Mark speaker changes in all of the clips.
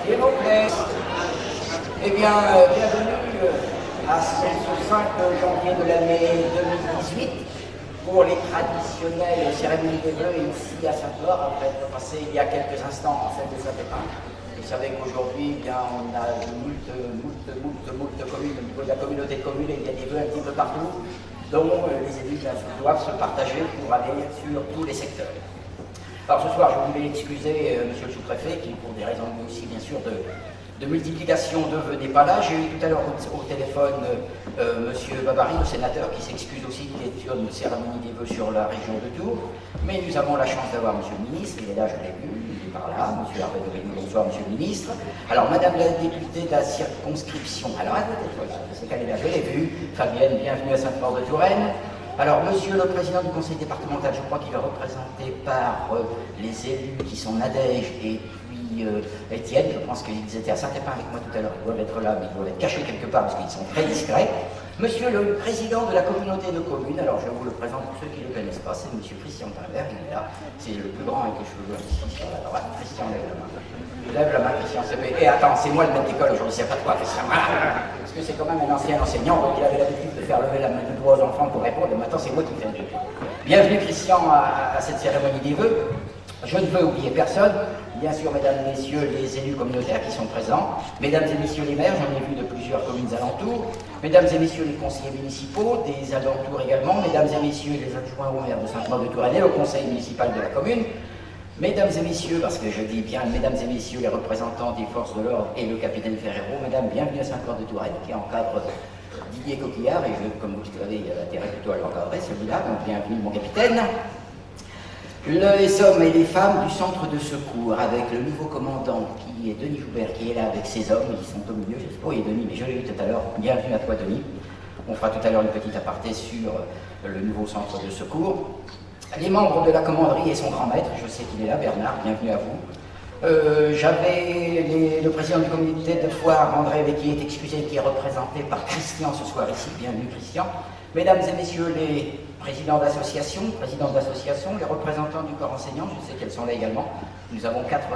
Speaker 1: S'il vous plaît. Eh bien, bienvenue à ce 5 janvier de l'année 2018 pour les traditionnelles cérémonies des vœux ici à Sainte-Laure, après être passé il y a quelques instants en celle de Saint-Pépin. Vous savez qu'aujourd'hui, eh bien, on a moult communes au niveau de la communauté de communes et il y a des vœux un petit peu partout, dont les élus doivent se partager pour aller sur tous les secteurs. Alors ce soir, je voulais excuser monsieur le sous-préfet, qui pour des raisons aussi bien sûr de multiplication de vœux n'est pas là. J'ai eu tout à l'heure au téléphone monsieur Babary, le sénateur, qui s'excuse aussi qu'il est sur une cérémonie des vœux sur la région de Tours. Mais nous avons la chance d'avoir monsieur le ministre, il est là, je l'ai vu, il est par là, monsieur Hervé de Régnier, bonsoir monsieur le ministre. Alors madame la députée de la circonscription, alors je sais qu'elle est là, je l'ai vue, Fabienne, bienvenue à Sainte-Maure-de-Touraine. Alors, monsieur le président du conseil départemental, je crois qu'il est représenté par les élus qui sont Nadège et puis Étienne. Je pense qu'ils étaient à Saint-Pépin avec moi tout à l'heure. Ils doivent être là, mais ils doivent être cachés quelque part parce qu'ils sont très discrets. Monsieur le président de la communauté de communes, alors je vous le présente pour ceux qui ne le connaissent pas, c'est monsieur Christian Pimbert, il est là. C'est le plus grand avec les cheveux blancs ici sur la droite. Christian, lève la main. Lève la main, Christian. Et attends, c'est moi le maître d'école aujourd'hui, c'est pas toi, Christian. Parce que c'est quand même un ancien enseignant, donc il avait l'habitude de faire lever la main de doigt aux enfants pour répondre, et maintenant c'est moi qui fais le truc. Bienvenue Christian à cette cérémonie des vœux. Je ne veux oublier personne, bien sûr mesdames et messieurs les élus communautaires qui sont présents, mesdames et messieurs les maires, j'en ai vu de plusieurs communes alentours, mesdames et messieurs les conseillers municipaux des alentours également, mesdames et messieurs les adjoints au maire de Sainte-Maure-de-Touraine et au conseil municipal de la commune, mesdames et messieurs, parce que je dis bien mesdames et messieurs les représentants des forces de l'ordre et le capitaine Ferrero, mesdames, bienvenue à Sainte-Maure-de-Touraine qui encadre Didier Coquillard, et je, comme vous le savez, il y a l'intérêt plutôt à l'encadrer celui-là, donc bienvenue mon capitaine. Les hommes et les femmes du centre de secours, avec le nouveau commandant qui est Denis Joubert, qui est là avec ses hommes, ils sont au milieu, je sais pas où il est Denis, mais je l'ai vu tout à l'heure, bienvenue à toi Denis. On fera tout à l'heure une petite aparté sur le nouveau centre de secours. Les membres de la commanderie et son grand maître, je sais qu'il est là, Bernard, bienvenue à vous. J'avais le président du comité de foire, André, qui est excusé, qui est représenté par Christian ce soir ici, bienvenue Christian. Mesdames et messieurs les présidents d'association, les représentants du corps enseignant, je sais qu'elles sont là également. Nous avons quatre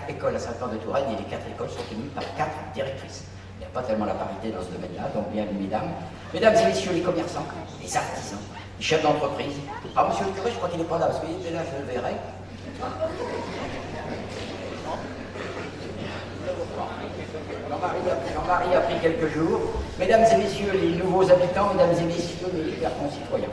Speaker 1: écoles à Sainte-Maure-de-Touraine et les 4 écoles sont tenues par 4 directrices. Il n'y a pas tellement la parité dans ce domaine-là, donc bienvenue mesdames. Mesdames et messieurs les commerçants, les artisans, les chefs d'entreprise. Ah, monsieur le curé, je crois qu'il n'est pas là, parce qu'il était là, je le verrai. Jean-Marie a pris quelques jours. Mesdames et messieurs les nouveaux habitants, mesdames et messieurs mes chers concitoyens.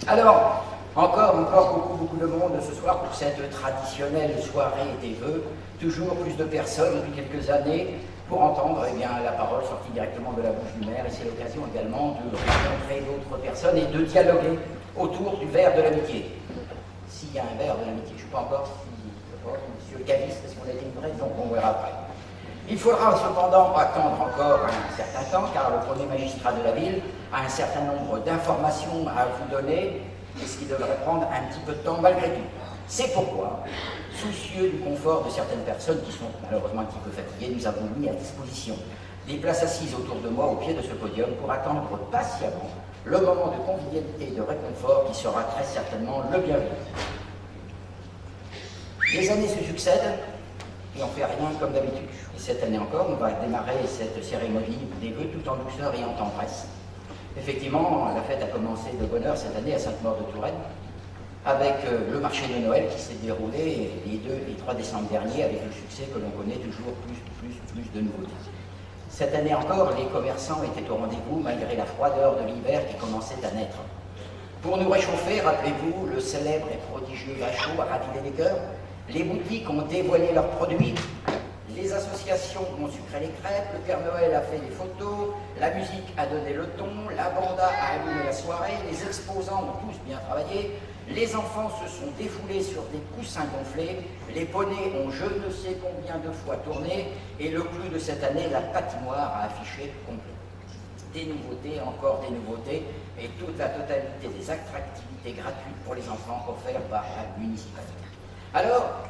Speaker 1: Alors, encore beaucoup de monde ce soir pour cette traditionnelle soirée des vœux. Toujours plus de personnes depuis quelques années pour entendre la parole sortie directement de la bouche du maire. Et c'est l'occasion également de rencontrer d'autres personnes et de dialoguer autour du verre de l'amitié. S'il y a un verre de l'amitié, je ne sais pas encore si monsieur Cavis, parce qu'on a été livré, donc on verra après. Il faudra cependant attendre encore un certain temps, car le premier magistrat de la ville a un certain nombre d'informations à vous donner, et ce qui devrait prendre un petit peu de temps malgré tout. C'est pourquoi, soucieux du confort de certaines personnes qui sont malheureusement un petit peu fatiguées, nous avons mis à disposition des places assises autour de moi, au pied de ce podium, pour attendre patiemment le moment de convivialité et de réconfort qui sera très certainement le bienvenu. Les années se succèdent, et on ne fait rien comme d'habitude. Et cette année encore, on va démarrer cette cérémonie des vœux tout en douceur et en tendresse. Effectivement, la fête a commencé de bonne heure cette année à Sainte-Maure-de-Touraine, avec le marché de Noël qui s'est déroulé les 2 et 3 décembre dernier, avec le succès que l'on connaît toujours plus de nouveautés. Cette année encore, les commerçants étaient au rendez-vous malgré la froideur de l'hiver qui commençait à naître. Pour nous réchauffer, rappelez-vous, le célèbre et prodigieux vin chaud a ravivé les cœurs. Les boutiques ont dévoilé leurs produits, les associations ont sucré les crêpes, le Père Noël a fait des photos, la musique a donné le ton, la banda a allumé la soirée, les exposants ont tous bien travaillé, les enfants se sont défoulés sur des coussins gonflés, les poneys ont je ne sais combien de fois tourné, et le clou de cette année, la patinoire a affiché complet. Des nouveautés, encore des nouveautés, et toute la totalité des attractivités gratuites pour les enfants offertes par la municipalité. Alors,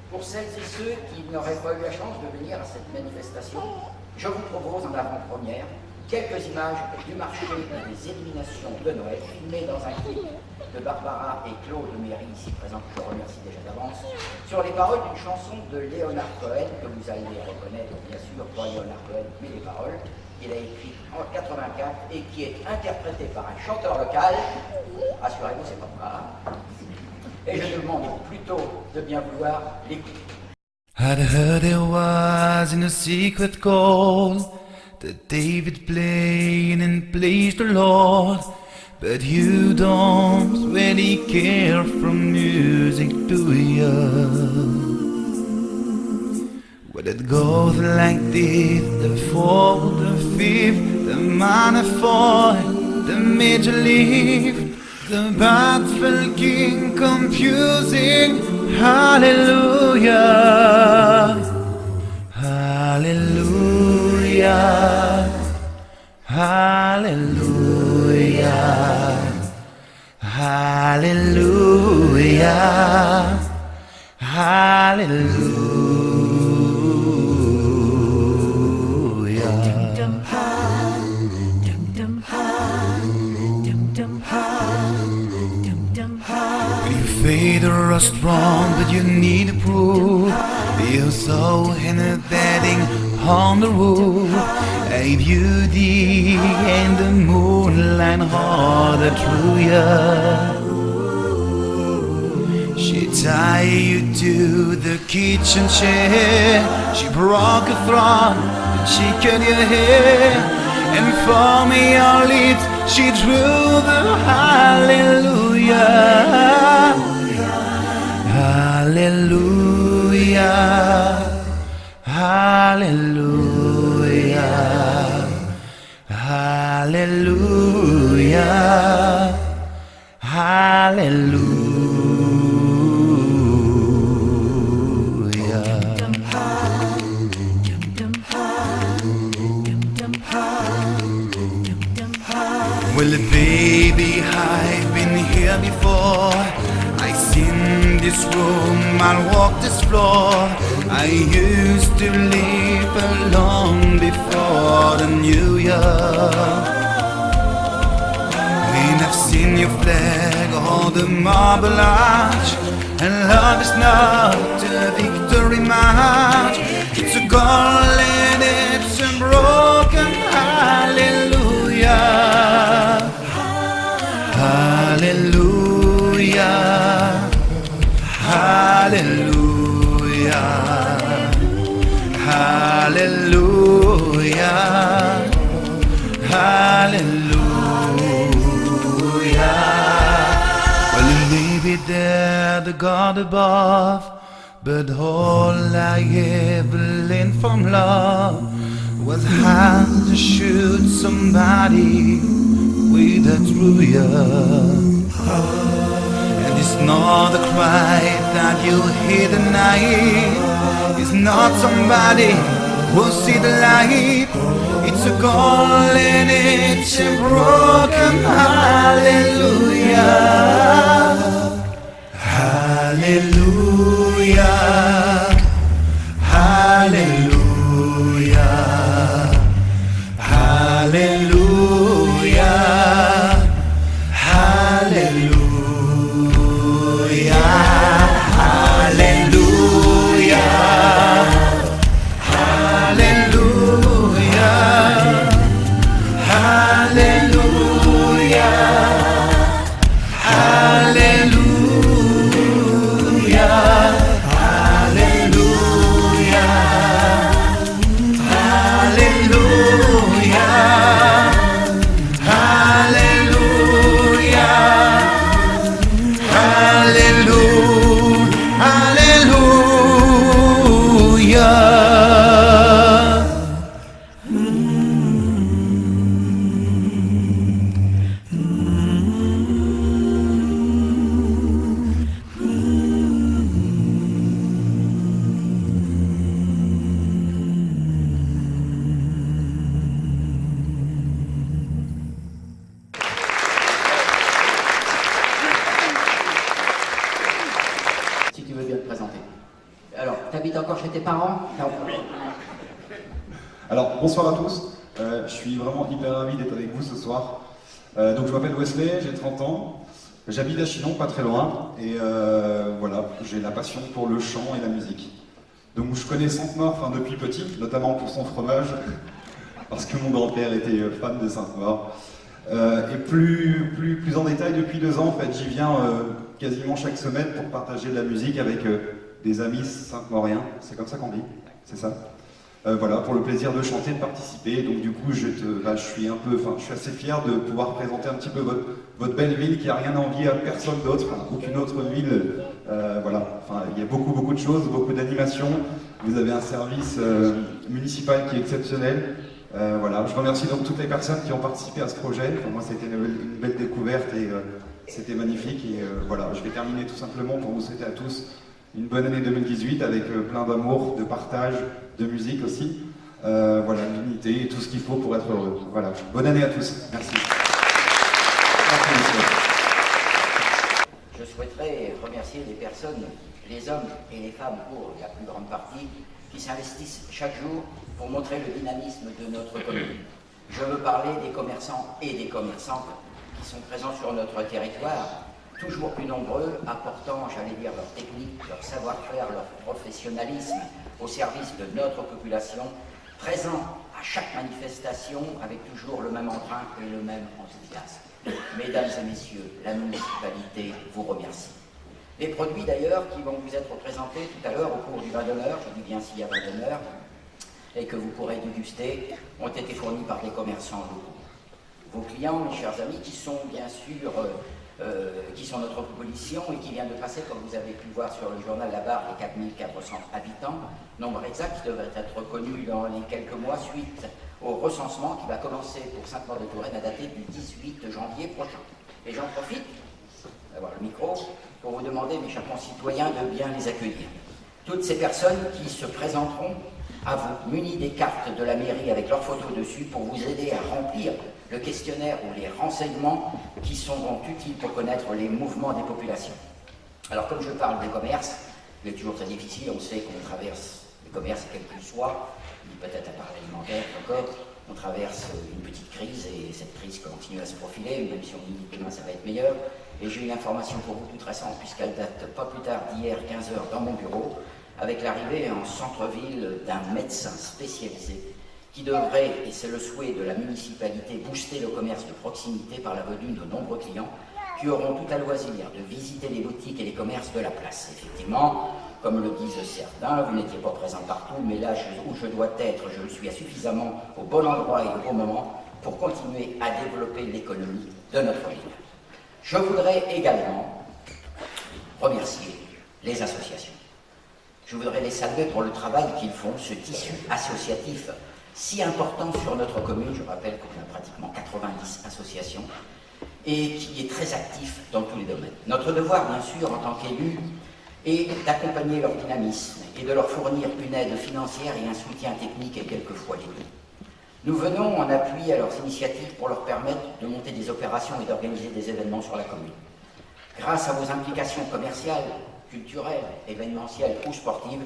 Speaker 1: pour celles et ceux qui n'auraient pas eu la chance de venir à cette manifestation, je vous propose en avant-première quelques images du marché des éliminations de Noël, filmées dans un clip de Barbara et Claude Méry, ici présents, que je remercie déjà d'avance, sur les paroles d'une chanson de Léonard Cohen, que vous allez reconnaître bien sûr, pas Léonard Cohen, mais les paroles, qu'il a écrites en 84 et qui est interprétée par un chanteur local. Rassurez-vous, c'est pas moi. Et je demande plutôt de bien vouloir l'écouter.
Speaker 2: I'd heard there was in a secret chord that David played and pleased the Lord, but you don't really care for music, do you? Well, it goes like this: the fourth, the fifth, the minor fourth, the major lift, the baffled king confusing. Hallelujah, hallelujah, hallelujah, hallelujah, hallelujah. Faith are strong, but you need a proof. You're so energetic on the roof. A beauty and the moonlight harder through ya. She tied you to the kitchen chair. She broke a throne, she cut your hair, and from your lips she drew the hallelujah. Hallelujah, hallelujah, hallelujah, hallelujah. Well, baby, I've been here before. I seen this room, I walk this floor. I used to live alone before the New Year. And I've seen your flag on the Marble Arch. And love is not a victory march. It's a call and it's a broken hallelujah. Hallelujah, hallelujah, hallelujah, hallelujah. Well, maybe they're the God above, but all I ever learned from love was how to shoot somebody with a true love. And it's not a cry that you hear the night. It's not somebody who see the light. It's a call and it's a broken hallelujah. Hallelujah, hallelujah, hallelujah, hallelujah.
Speaker 1: T'habites encore chez tes parents? Non.
Speaker 3: Alors, bonsoir à tous. Je suis vraiment hyper ravi d'être avec vous ce soir. Donc je m'appelle Wesley, j'ai 30 ans. J'habite à Chinon, pas très loin. Et voilà, j'ai la passion pour le chant et la musique. Donc je connais Sainte-Maure depuis petit, notamment pour son fromage, parce que mon grand-père était fan de Sainte-Maure. Et plus en détail, depuis 2 ans, en fait, j'y viens quasiment chaque semaine pour partager de la musique avec des amis sainte-mauriens. C'est comme ça qu'on dit, c'est ça. Voilà, pour le plaisir de chanter, de participer. Donc du coup, je suis assez fier de pouvoir présenter un petit peu votre belle ville qui a rien à envier à personne d'autre, aucune autre ville. Voilà, enfin, il y a beaucoup de choses, beaucoup d'animations. Vous avez un service municipal qui est exceptionnel. Voilà, je remercie donc toutes les personnes qui ont participé à ce projet. Pour moi, c'était une belle découverte et c'était magnifique. Et voilà, je vais terminer tout simplement pour vous souhaiter à tous une bonne année 2018 avec plein d'amour, de partage, de musique aussi. Voilà, l'unité et tout ce qu'il faut pour être heureux. Voilà, bonne année à tous. Merci. Merci, monsieur.
Speaker 1: Je souhaiterais remercier les personnes, les hommes et les femmes pour la plus grande partie, qui s'investissent chaque jour pour montrer le dynamisme de notre commune. Je veux parler des commerçants et des commerçantes qui sont présents sur notre territoire, toujours plus nombreux, apportant, j'allais dire, leur technique, leur savoir-faire, leur professionnalisme au service de notre population, présents à chaque manifestation avec toujours le même entrain et le même enthousiasme. Mesdames et messieurs, la municipalité vous remercie. Les produits d'ailleurs qui vont vous être présentés tout à l'heure au cours du vin d'honneur, je dis bien s'il y a vin d'honneur, et que vous pourrez déguster, ont été fournis par des commerçants locaux. Vos clients, mes chers amis, qui sont bien sûr qui sont notre proposition et qui vient de passer, comme vous avez pu le voir sur le journal La Barre, les 4400 habitants, nombre exact qui devrait être reconnu dans les quelques mois suite au recensement qui va commencer pour Sainte-Maure-de-Touraine à dater du 18 janvier prochain. Et j'en profite d'avoir le micro pour vous demander, mes chers concitoyens, de bien les accueillir. Toutes ces personnes qui se présenteront à vous, munies des cartes de la mairie avec leurs photos dessus pour vous aider à remplir le questionnaire ou les renseignements qui seront utiles pour connaître les mouvements des populations. Alors comme je parle des commerces, il est toujours très difficile, on sait qu'on traverse les commerces quels qu'ils soient, peut-être à part l'alimentaire encore, on traverse une petite crise et cette crise continue à se profiler, même si on dit que demain ça va être meilleur. Et j'ai une information pour vous toute récente, puisqu'elle date pas plus tard d'hier 15h dans mon bureau, avec l'arrivée en centre-ville d'un médecin spécialisé qui devrait, et c'est le souhait de la municipalité, booster le commerce de proximité par la venue de nombreux clients qui auront tout à loisir de visiter les boutiques et les commerces de la place. Effectivement, comme le disent certains, vous n'étiez pas présent partout, mais là où je dois être, je le suis suffisamment au bon endroit et au bon moment pour continuer à développer l'économie de notre ville. Je voudrais également remercier les associations. Je voudrais les saluer pour le travail qu'ils font, ce tissu associatif si important sur notre commune. Je rappelle qu'on a pratiquement 90 associations et qui est très actif dans tous les domaines. Notre devoir, bien sûr, en tant qu'élus, est d'accompagner leur dynamisme et de leur fournir une aide financière et un soutien technique et quelquefois l'économique. Nous venons en appui à leurs initiatives pour leur permettre de monter des opérations et d'organiser des événements sur la commune. Grâce à vos implications commerciales, culturelles, événementielles ou sportives,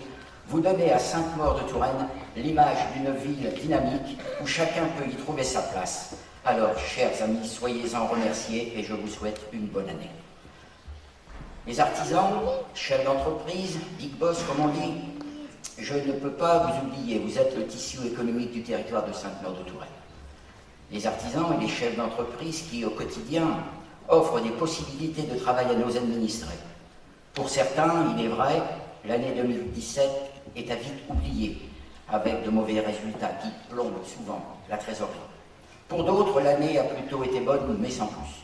Speaker 1: vous donnez à Sainte-Maure-de-Touraine l'image d'une ville dynamique où chacun peut y trouver sa place. Alors, chers amis, soyez-en remerciés et je vous souhaite une bonne année. Les artisans, chefs d'entreprise, big boss comme on dit, je ne peux pas vous oublier, vous êtes le tissu économique du territoire de Sainte-Maure-de-Touraine. Les artisans et les chefs d'entreprise qui, au quotidien, offrent des possibilités de travail à nos administrés. Pour certains, il est vrai, l'année 2017 est à vite oubliée, avec de mauvais résultats qui plombent souvent la trésorerie. Pour d'autres, l'année a plutôt été bonne, mais sans plus.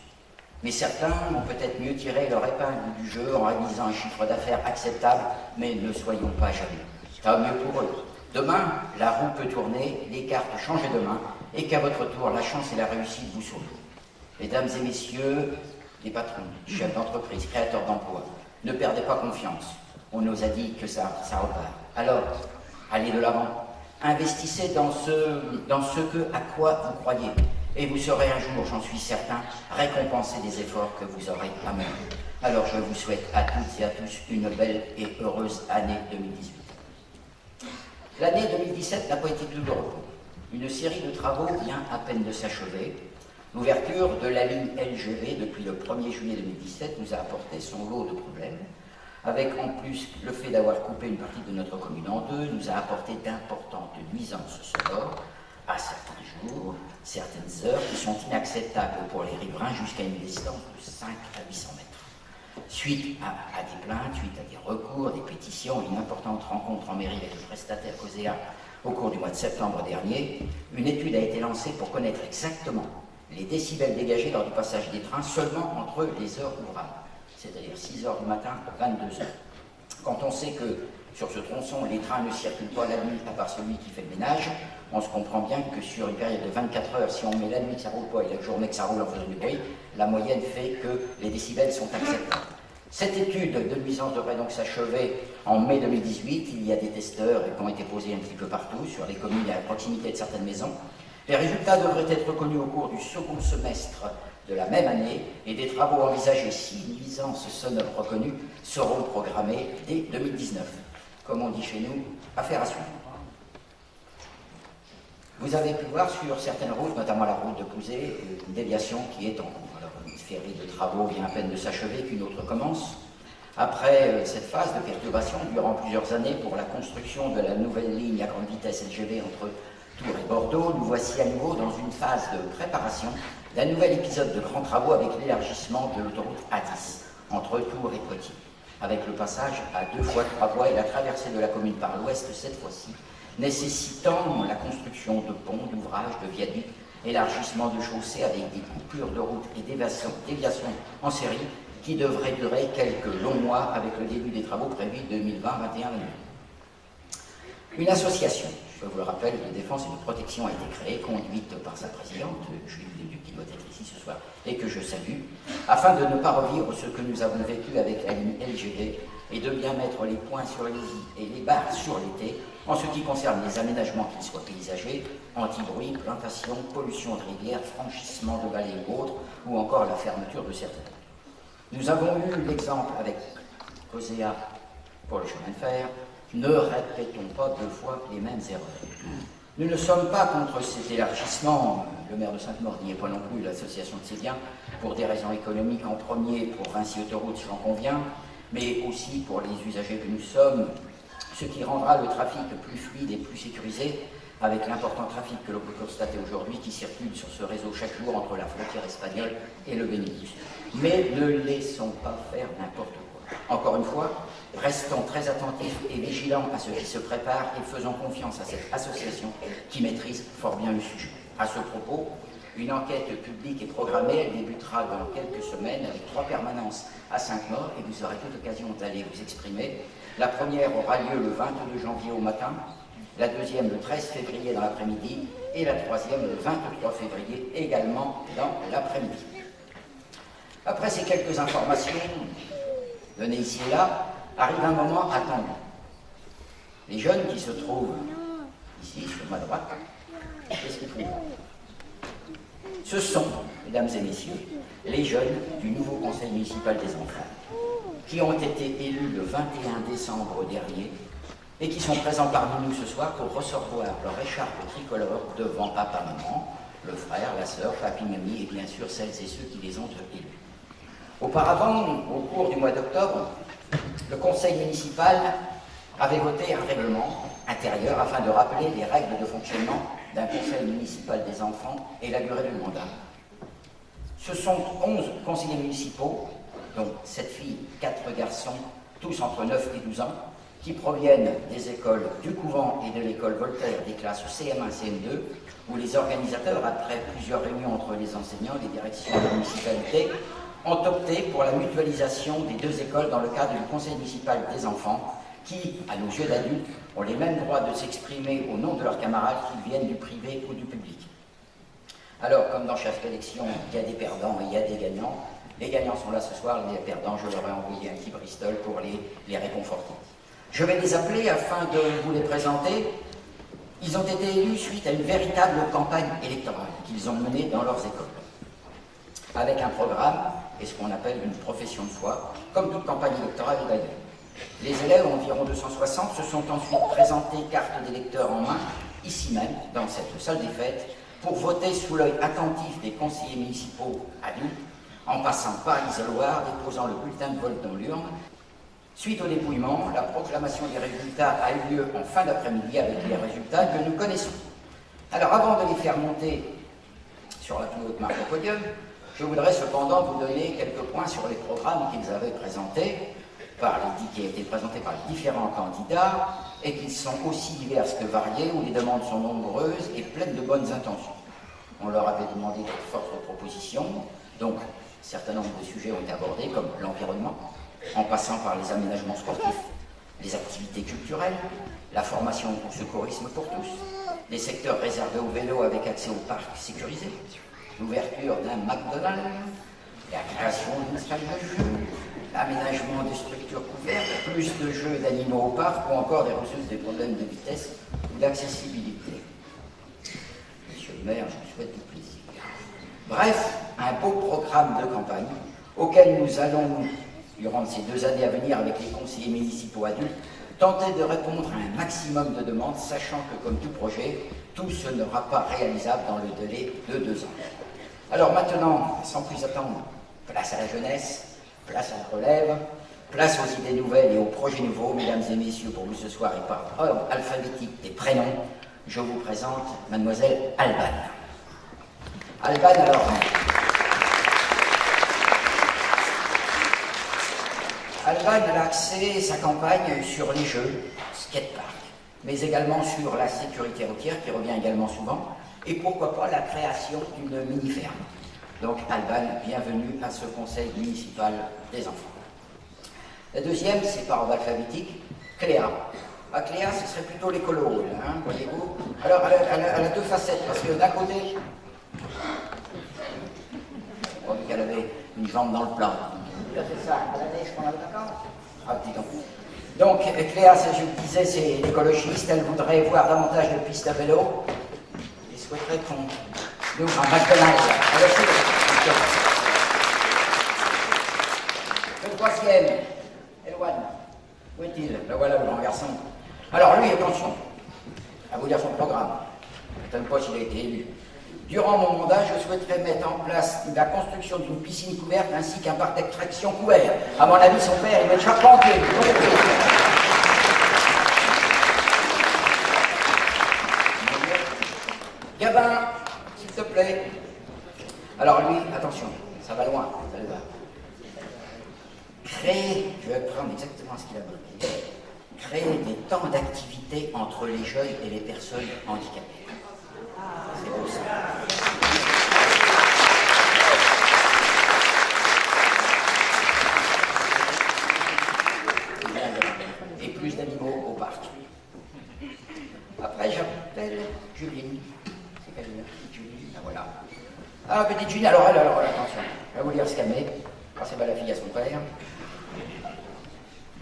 Speaker 1: Mais certains ont peut-être mieux tiré leur épingle du jeu en réalisant un chiffre d'affaires acceptable, mais ne soyons pas jaloux. Tant mieux pour eux. Demain, la roue peut tourner, les cartes changer de main, et qu'à votre tour, la chance et la réussite vous sauvent. Mesdames et messieurs, les patrons, chefs d'entreprise, créateurs d'emplois, ne perdez pas confiance. On nous a dit que ça repart. Alors, allez de l'avant. Investissez dans ce à quoi vous croyez. Et vous serez un jour, j'en suis certain, récompensé des efforts que vous aurez à mener. Alors je vous souhaite à toutes et à tous une belle et heureuse année 2018. L'année 2017 n'a pas été tout de repos. une série de travaux vient à peine de s'achever. L'ouverture de la ligne LGV depuis le 1er juillet 2017 nous a apporté son lot de problèmes, avec en plus le fait d'avoir coupé une partie de notre commune en deux, nous a apporté d'importantes nuisances sonores à certains jours, certaines heures, qui sont inacceptables pour les riverains jusqu'à une distance de 5 à 800 mètres. Suite à des plaintes, suite à des recours, des pétitions, une importante rencontre en mairie avec le prestataire COSEA au cours du mois de septembre dernier, une étude a été lancée pour connaître exactement les décibels dégagés lors du passage des trains seulement entre les heures ouvrables, c'est-à-dire 6 heures du matin à 22 heures. Quand on sait que sur ce tronçon, les trains ne circulent pas la nuit à part celui qui fait le ménage, on se comprend bien que sur une période de 24 heures, si on met la nuit que ça ne roule pas et la journée que ça roule en faisant du bruit, la moyenne fait que les décibels sont acceptables. Cette étude de nuisance devrait donc s'achever en mai 2018. Il y a des testeurs qui ont été posés un petit peu partout, sur les communes à proximité de certaines maisons. Les résultats devraient être reconnus au cours du second semestre de la même année et des travaux envisagés, si nuisances sonores reconnues, seront programmés dès 2019. Comme on dit chez nous, affaire à suivre. Vous avez pu voir sur certaines routes, notamment la route de Couzet, une déviation qui est en cours. Alors, une série de travaux vient à peine de s'achever, qu'une autre commence. Après cette phase de perturbation durant plusieurs années pour la construction de la nouvelle ligne à grande vitesse LGV entre Tours et Bordeaux, nous voici à nouveau dans une phase de préparation d'un nouvel épisode de grands travaux avec l'élargissement de l'autoroute A10 entre Tours et Poitiers, avec le passage à 2 fois 3 voies et la traversée de la commune par l'ouest cette fois-ci, nécessitant la construction de ponts, d'ouvrages, de viaducs, élargissement de chaussées avec des coupures de route et déviations en série qui devraient durer quelques longs mois avec le début des travaux prévus 2020-2021. Une association, je vous le rappelle, de défense et de protection a été créée, conduite par sa présidente, Julie Leduc, qui doit être ici ce soir, et que je salue, afin de ne pas revivre ce que nous avons vécu avec la ligne LGV et de bien mettre les points sur les i et les barres sur les t en ce qui concerne les aménagements qu'ils soient paysagers, anti-bruit, plantation, pollution de rivières, franchissement de vallées ou autres, ou encore la fermeture de certaines. Nous avons eu l'exemple avec COSEA pour le chemin de fer. Ne répétons pas 2 fois les mêmes erreurs. Nous ne sommes pas contre cet élargissement. Le maire de Sainte-Maure n'y est pas non plus, l'association de Sévien, pour des raisons économiques en premier, pour Vinci Autoroute, j'en conviens, mais aussi pour les usagers que nous sommes, ce qui rendra le trafic plus fluide et plus sécurisé, avec l'important trafic que l'on peut constater aujourd'hui qui circule sur ce réseau chaque jour entre la frontière espagnole et le Benelux. Mais ne laissons pas faire n'importe quoi. Encore une fois, restons très attentifs et vigilants à ce qui se prépare et faisons confiance à cette association qui maîtrise fort bien le sujet. À ce propos, une enquête publique est programmée, elle débutera dans quelques semaines avec 3 permanences à Sainte-Maure et vous aurez toute occasion d'aller vous exprimer. La première aura lieu le 22 janvier au matin, la deuxième le 13 février dans l'après-midi et la troisième le 23 février également dans l'après-midi. Après ces quelques informations données ici et là, arrive un moment attendu. Les jeunes qui se trouvent ici, sur ma droite, qu'est-ce qu'ils font? Ce sont, mesdames et messieurs, les jeunes du nouveau conseil municipal des enfants, qui ont été élus le 21 décembre dernier et qui sont présents parmi nous ce soir pour recevoir leur écharpe tricolore devant papa, maman, le frère, la sœur, papy, mamie et bien sûr celles et ceux qui les ont élus. Auparavant, au cours du mois d'octobre, le conseil municipal avait voté un règlement intérieur afin de rappeler les règles de fonctionnement d'un conseil municipal des enfants et la durée du mandat. Ce sont 11 conseillers municipaux, donc 7 filles, 4 garçons, tous entre 9 et 12 ans, qui proviennent des écoles du Couvent et de l'école Voltaire des classes CM1 CM2, où les organisateurs, après plusieurs réunions entre les enseignants et les directions de la municipalité, ont opté pour la mutualisation des 2 écoles dans le cadre du conseil municipal des enfants, qui, à nos yeux d'adultes, ont les mêmes droits de s'exprimer au nom de leurs camarades qu'ils viennent du privé ou du public. Alors, comme dans chaque élection, il y a des perdants et il y a des gagnants. Les gagnants sont là ce soir, les perdants, je leur ai envoyé un petit Bristol pour les réconforter. Je vais les appeler afin de vous les présenter. Ils ont été élus suite à une véritable campagne électorale qu'ils ont menée dans leurs écoles, avec un programme et ce qu'on appelle une profession de foi, comme toute campagne électorale d'ailleurs. Les élèves, environ 260, se sont ensuite présentés carte d'électeur en main ici même, dans cette salle des fêtes, pour voter sous l'œil attentif des conseillers municipaux adultes, en passant par l'isoloir, déposant le bulletin de vote dans l'urne. Suite au dépouillement, la proclamation des résultats a eu lieu en fin d'après-midi avec les résultats que nous connaissons. Alors, avant de les faire monter sur la plus haute marque au podium, je voudrais cependant vous donner quelques points sur les programmes qu'ils avaient présentés, qui ont été présentés par les différents candidats, et qui sont aussi diverses que variées, où les demandes sont nombreuses et pleines de bonnes intentions. On leur avait demandé de fortes propositions, donc un certain nombre de sujets ont été abordés, comme l'environnement, en passant par les aménagements sportifs, les activités culturelles, la formation au secourisme pour tous, les secteurs réservés au vélo avec accès au parc sécurisé, l'ouverture d'un McDonald's, la création d'une salle de jeu, l'aménagement de structures couvertes, plus de jeux d'animaux au parc ou encore des ressources des problèmes de vitesse ou d'accessibilité. Monsieur le maire, je vous souhaite du plaisir. Bref, un beau programme de campagne auquel nous allons, durant ces 2 années à venir avec les conseillers municipaux adultes, tenter de répondre à un maximum de demandes, sachant que, comme tout projet, tout ce ne sera pas réalisable dans le délai de 2 ans. Alors maintenant, sans plus attendre, place à la jeunesse, place à la relève, place aux idées nouvelles et aux projets nouveaux, mesdames et messieurs, pour vous ce soir et par ordre alphabétique des prénoms, je vous présente mademoiselle Alban. Alban, alors... Alban a axé sa campagne sur les jeux, skatepark, mais également sur la sécurité routière, qui revient également souvent, et pourquoi pas la création d'une mini-ferme. Donc Alban, bienvenue à ce conseil municipal des enfants. La deuxième, c'est par ordre alphabétique, Cléa. Cléa, ce serait plutôt l'écolo, hein, voyez-vous. Alors, elle a 2 facettes, parce que d'un côté, on dit qu'elle avait une jambe dans le plat. C'est ça, à la neige qu'on a d'accord. Dis donc. Donc, Cléa, je vous disais, c'est l'écologiste. Elle voudrait voir davantage de pistes à vélo. Et souhaiterait qu'on ouvre un McDonald's. Le troisième, Elwan. Où est-il? Le voilà, le grand garçon. Alors, lui, attention, à vous dire son programme. Je ne sais pas s'il a été élu. Durant mon mandat, je souhaiterais mettre en place la construction d'une piscine couverte ainsi qu'un parc d'extraction couvert. À mon avis, son père, il va être charpentier. Gabin, s'il te plaît. Alors lui, attention, ça va loin, vous allez voir. Créer, je vais prendre exactement ce qu'il a marqué, créer des temps d'activité entre les jeunes et les personnes handicapées. C'est beau ça. Et plus d'animaux au parc. Après, j'appelle Juline. C'est quelle heure? Petite Juline, ah voilà. Ah, petite Juline, alors, attention. Je vais vous dire ce qu'elle met. Ah, c'est pas la fille à son père.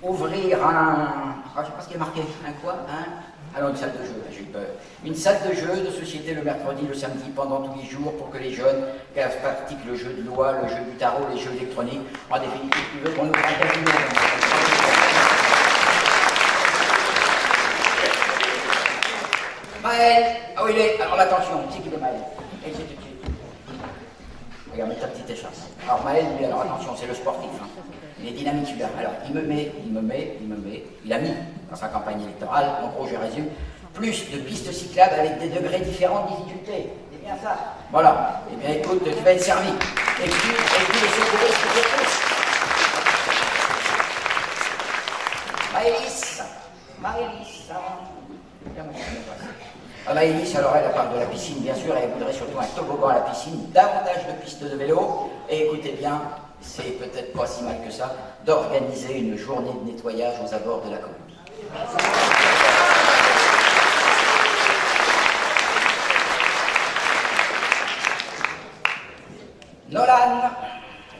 Speaker 1: Ouvrir un... Ah, je sais pas ce qu'il y a marqué. Un quoi? Alors, une salle de jeu, j'ai eu peur. Une salle de jeu de société le mercredi, le samedi, pendant tous les jours, pour que les jeunes pratiquent le jeu de loi, le jeu du tarot, les jeux électroniques. En définitive, tu veux qu'on ouvre un casino. Maël, ah oui, il est. Alors, attention, c'est qui le Maël? Et c'est tout de suite. Regarde, mets ta petite écharpe. Alors, Maël, lui, alors attention, c'est le sportif. Hein. Il est dynamique celui-là. Alors, il me met. Il a mis dans sa campagne électorale, en gros, je résume, plus de pistes cyclables avec des degrés différents de difficulté. C'est bien ça. Voilà. Eh bien, écoute, tu vas être servi. Et puis les secouristes pour tous. Maëlys. Maëlys, alors elle parle de la piscine, bien sûr, elle voudrait surtout un toboggan à la piscine, davantage de pistes de vélo, et écoutez bien, c'est peut-être pas si mal que ça, d'organiser une journée de nettoyage aux abords de la commune. Nolan.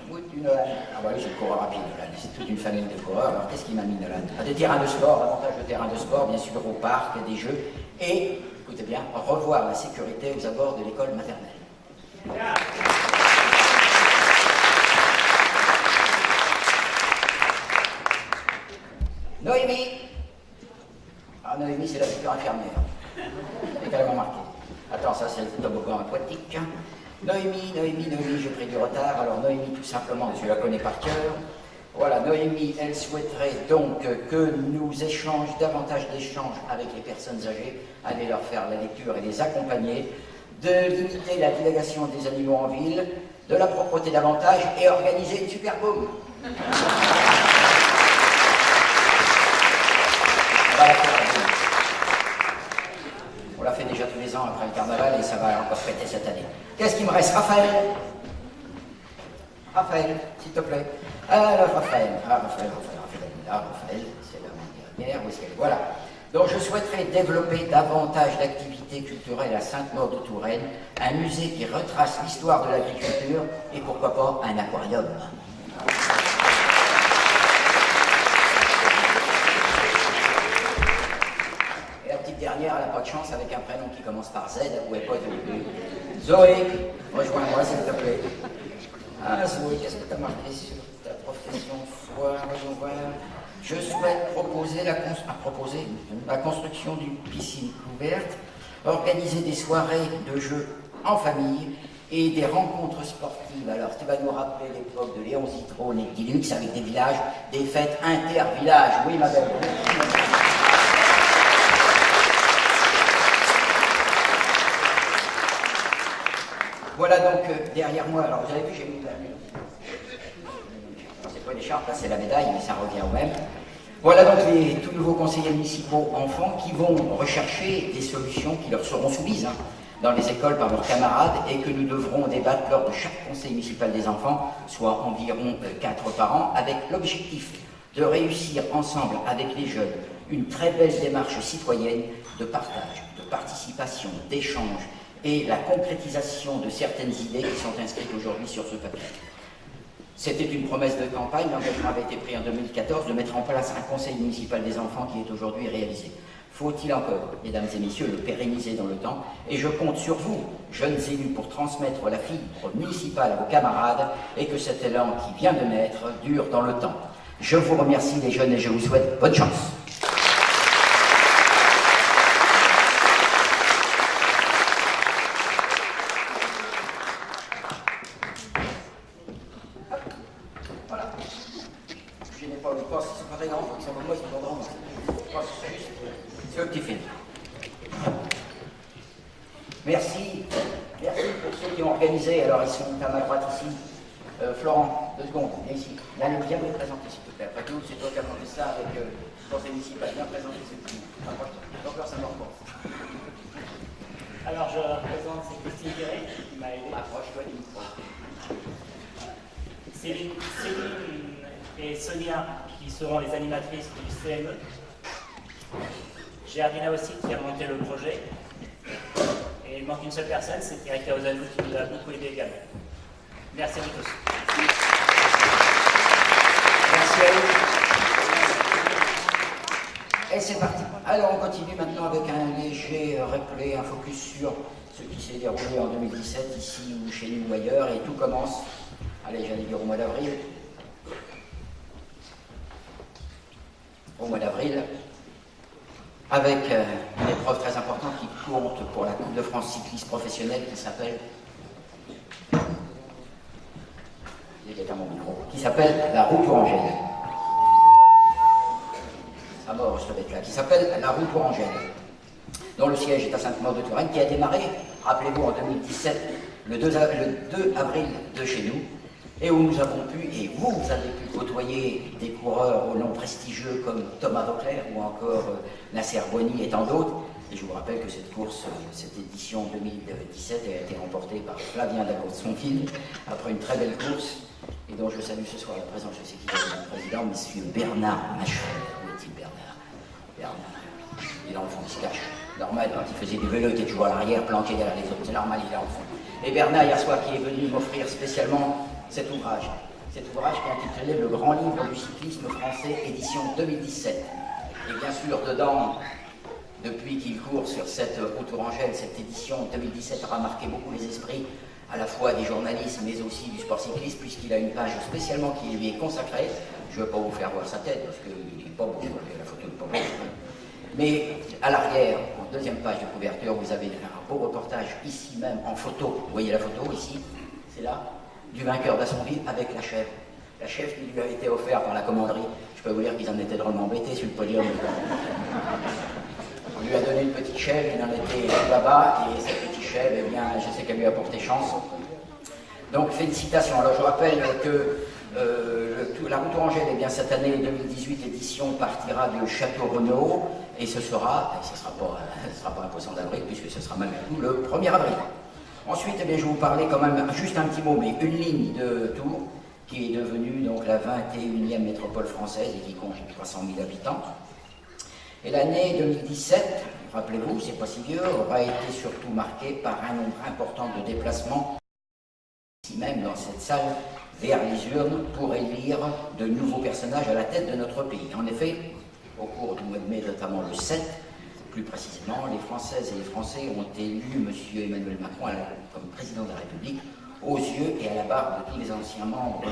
Speaker 1: Où es-tu, Nolan? Ah bah oui, c'est le coureur rapide, Nolan. C'est toute une famille de coureurs. Alors qu'est-ce qui m'a mis, Nolan? Des terrains de sport, davantage de terrains de sport, bien sûr, au parc, des jeux, et, écoutez bien, revoir la sécurité aux abords de l'école maternelle. Noémie. Ah, Noémie, c'est la future infirmière. C'est carrément marqué. Attends, ça c'est le toboggan aquatique. Noémie, j'ai pris du retard. Alors Noémie, tout simplement, je la connais par cœur. Voilà, Noémie, elle souhaiterait donc que nous échangions davantage d'échanges avec les personnes âgées, aller leur faire la lecture et les accompagner, de limiter la délégation des animaux en ville, de la propreté davantage et organiser une super boum. On l'a fait déjà tous les ans après le carnaval et ça va encore fêter cette année. Qu'est-ce qui me reste? Raphaël, s'il te plaît. Alors Raphaël, c'est la dernière, où est-ce qu'elle est? Voilà. Donc je souhaiterais développer davantage d'activités culturelles à Sainte-Maure-de-Touraine, un musée qui retrace l'histoire de l'agriculture et pourquoi pas un aquarium. Et la petite dernière, elle n'a pas de chance avec un prénom qui commence par Z, où elle n'est pas de Zoé, rejoins-moi s'il te plaît. Ah Zoé, qu'est-ce que tu as marqué sur ta profession foi? Voyons voir. Je souhaite proposer la construction d'une piscine couverte, organiser des soirées de jeux en famille et des rencontres sportives. Alors, tu vas nous rappeler l'époque de Léon Zitrone et de Dilux avec des villages, des fêtes inter-villages. Oui, ma belle. Voilà donc derrière moi. Alors, vous avez vu, j'ai mis la c'est pas l'écharpe, là c'est la médaille, mais ça revient au même. Voilà donc les tout nouveaux conseillers municipaux enfants qui vont rechercher des solutions qui leur seront soumises dans les écoles par leurs camarades et que nous devrons débattre lors de chaque conseil municipal des enfants, soit environ 4 par an, avec l'objectif de réussir ensemble avec les jeunes une très belle démarche citoyenne de partage, de participation, d'échange et la concrétisation de certaines idées qui sont inscrites aujourd'hui sur ce papier. C'était une promesse de campagne, l'engagement avait été pris en 2014 de mettre en place un conseil municipal des enfants qui est aujourd'hui réalisé. Faut-il encore, mesdames et messieurs, le pérenniser dans le temps? Et je compte sur vous, jeunes élus, pour transmettre la fibre municipale à vos camarades et que cet élan qui vient de naître dure dans le temps. Je vous remercie les jeunes et je vous souhaite bonne chance. Merci pour ceux qui ont organisé. Alors, ils sont à ma droite ici. Florent, 2 secondes, viens ici. Là, viens vous présenter, s'il te plaît. Après tout, c'est toi qui as monté ça avec le conseil municipal. Viens présenter ce petit. Encore, ça me reporte.
Speaker 4: Alors, je représente Christine Guéret qui m'a aidé.
Speaker 1: Approche-toi du micro.
Speaker 4: Céline et Sonia qui seront les animatrices du CME. J'ai Ardina aussi qui a monté le projet. Et il manque une seule personne, c'est Erika Ozanou qui nous a beaucoup aidé également. Merci à vous tous.
Speaker 1: Merci à vous. Et c'est parti. Alors on continue maintenant avec un léger replay, un focus sur ce qui s'est déroulé en 2017, ici ou chez nous ou ailleurs, et tout commence, allez j'allais dire au mois d'avril. Au mois d'avril, avec une épreuve très importante qui compte pour la Coupe de France cycliste professionnelle qui s'appelle la Roue Tourangelle. À mort, ce mec-là, qui s'appelle la Roue Tourangelle, dont le siège est à Sainte-Maure-de-Touraine, qui a démarré, rappelez-vous, en 2017, le 2 avril de chez nous, et où nous avons pu, et vous avez pu côtoyer des coureurs au nom prestigieux comme Thomas Vauclair ou encore Nasser Bouani et tant d'autres. Et je vous rappelle que cette course, cette édition 2017 a été remportée par Flavien Dagosson-Ville après une très belle course, et dont je salue ce soir la présence, je sais qui est le président, monsieur Bernard Machel. Où est-il Bernard, il est dans le fond, il se cache. Normal, quand il faisait du vélo, il était toujours à l'arrière, planqué derrière les autres, c'est normal, il est dans le fond. Et Bernard, hier soir, qui est venu m'offrir spécialement cet ouvrage qui est intitulé Le Grand Livre du cyclisme français, édition 2017. Et bien sûr, dedans, depuis qu'il court sur cette Roue Tourangelle, cette édition 2017 aura marqué beaucoup les esprits, à la fois des journalistes, mais aussi du sport cycliste, puisqu'il a une page spécialement qui lui est consacrée. Je ne vais pas vous faire voir sa tête, parce qu'il n'est pas beau, la photo n'est pas belle. Mais à l'arrière, en deuxième page de couverture, vous avez un beau reportage ici même en photo. Vous voyez la photo ici, c'est là, du vainqueur d'Assonville avec la chèvre. La chèvre qui lui a été offerte par la commanderie. Je peux vous dire qu'ils en étaient drôlement embêtés sur le podium. On lui a donné une petite chèvre, il en était là-bas, et cette petite chèvre, eh bien, je sais qu'elle lui a porté chance. Donc félicitations. Alors je rappelle que la route Orangelle, eh bien, cette année 2018 édition partira de Château-Renaud et ce sera pas un poisson d'avril puisque ce sera malgré tout le 1er avril. Ensuite, eh bien, je vais vous parler quand même, juste un petit mot, mais une ligne de Tours qui est devenue donc la 21e métropole française et qui compte 300 000 habitants. Et l'année 2017, rappelez-vous, c'est pas si vieux, aura été surtout marquée par un nombre important de déplacements ici même dans cette salle vers les urnes pour élire de nouveaux personnages à la tête de notre pays. En effet, au cours du mois de mai, notamment le 7, plus précisément, les Françaises et les Français ont élu M. Emmanuel Macron comme président de la République aux yeux et à la barre de tous les anciens membres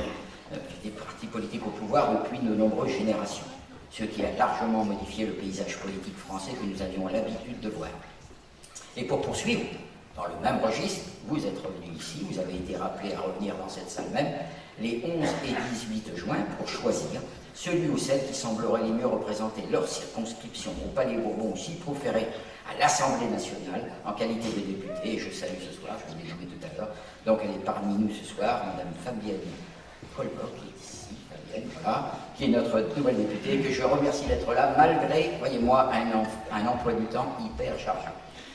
Speaker 1: des partis politiques au pouvoir depuis de nombreuses générations, ce qui a largement modifié le paysage politique français que nous avions l'habitude de voir. Et pour poursuivre, dans le même registre, vous êtes revenus ici, vous avez été rappelés à revenir dans cette salle même, les 11 et 18 juin, pour choisir celui ou celle qui semblerait les mieux représenter leur circonscription au Palais Bourbon ou s'y proférer à l'Assemblée nationale en qualité de député. Et je salue ce soir, je vous l'ai nommé tout à l'heure, donc elle est parmi nous ce soir, Madame Fabienne Colboc, qui est ici, Fabienne, voilà, qui est notre nouvelle députée, que je remercie d'être là, malgré, voyez-moi, un emploi du temps hyper chargé.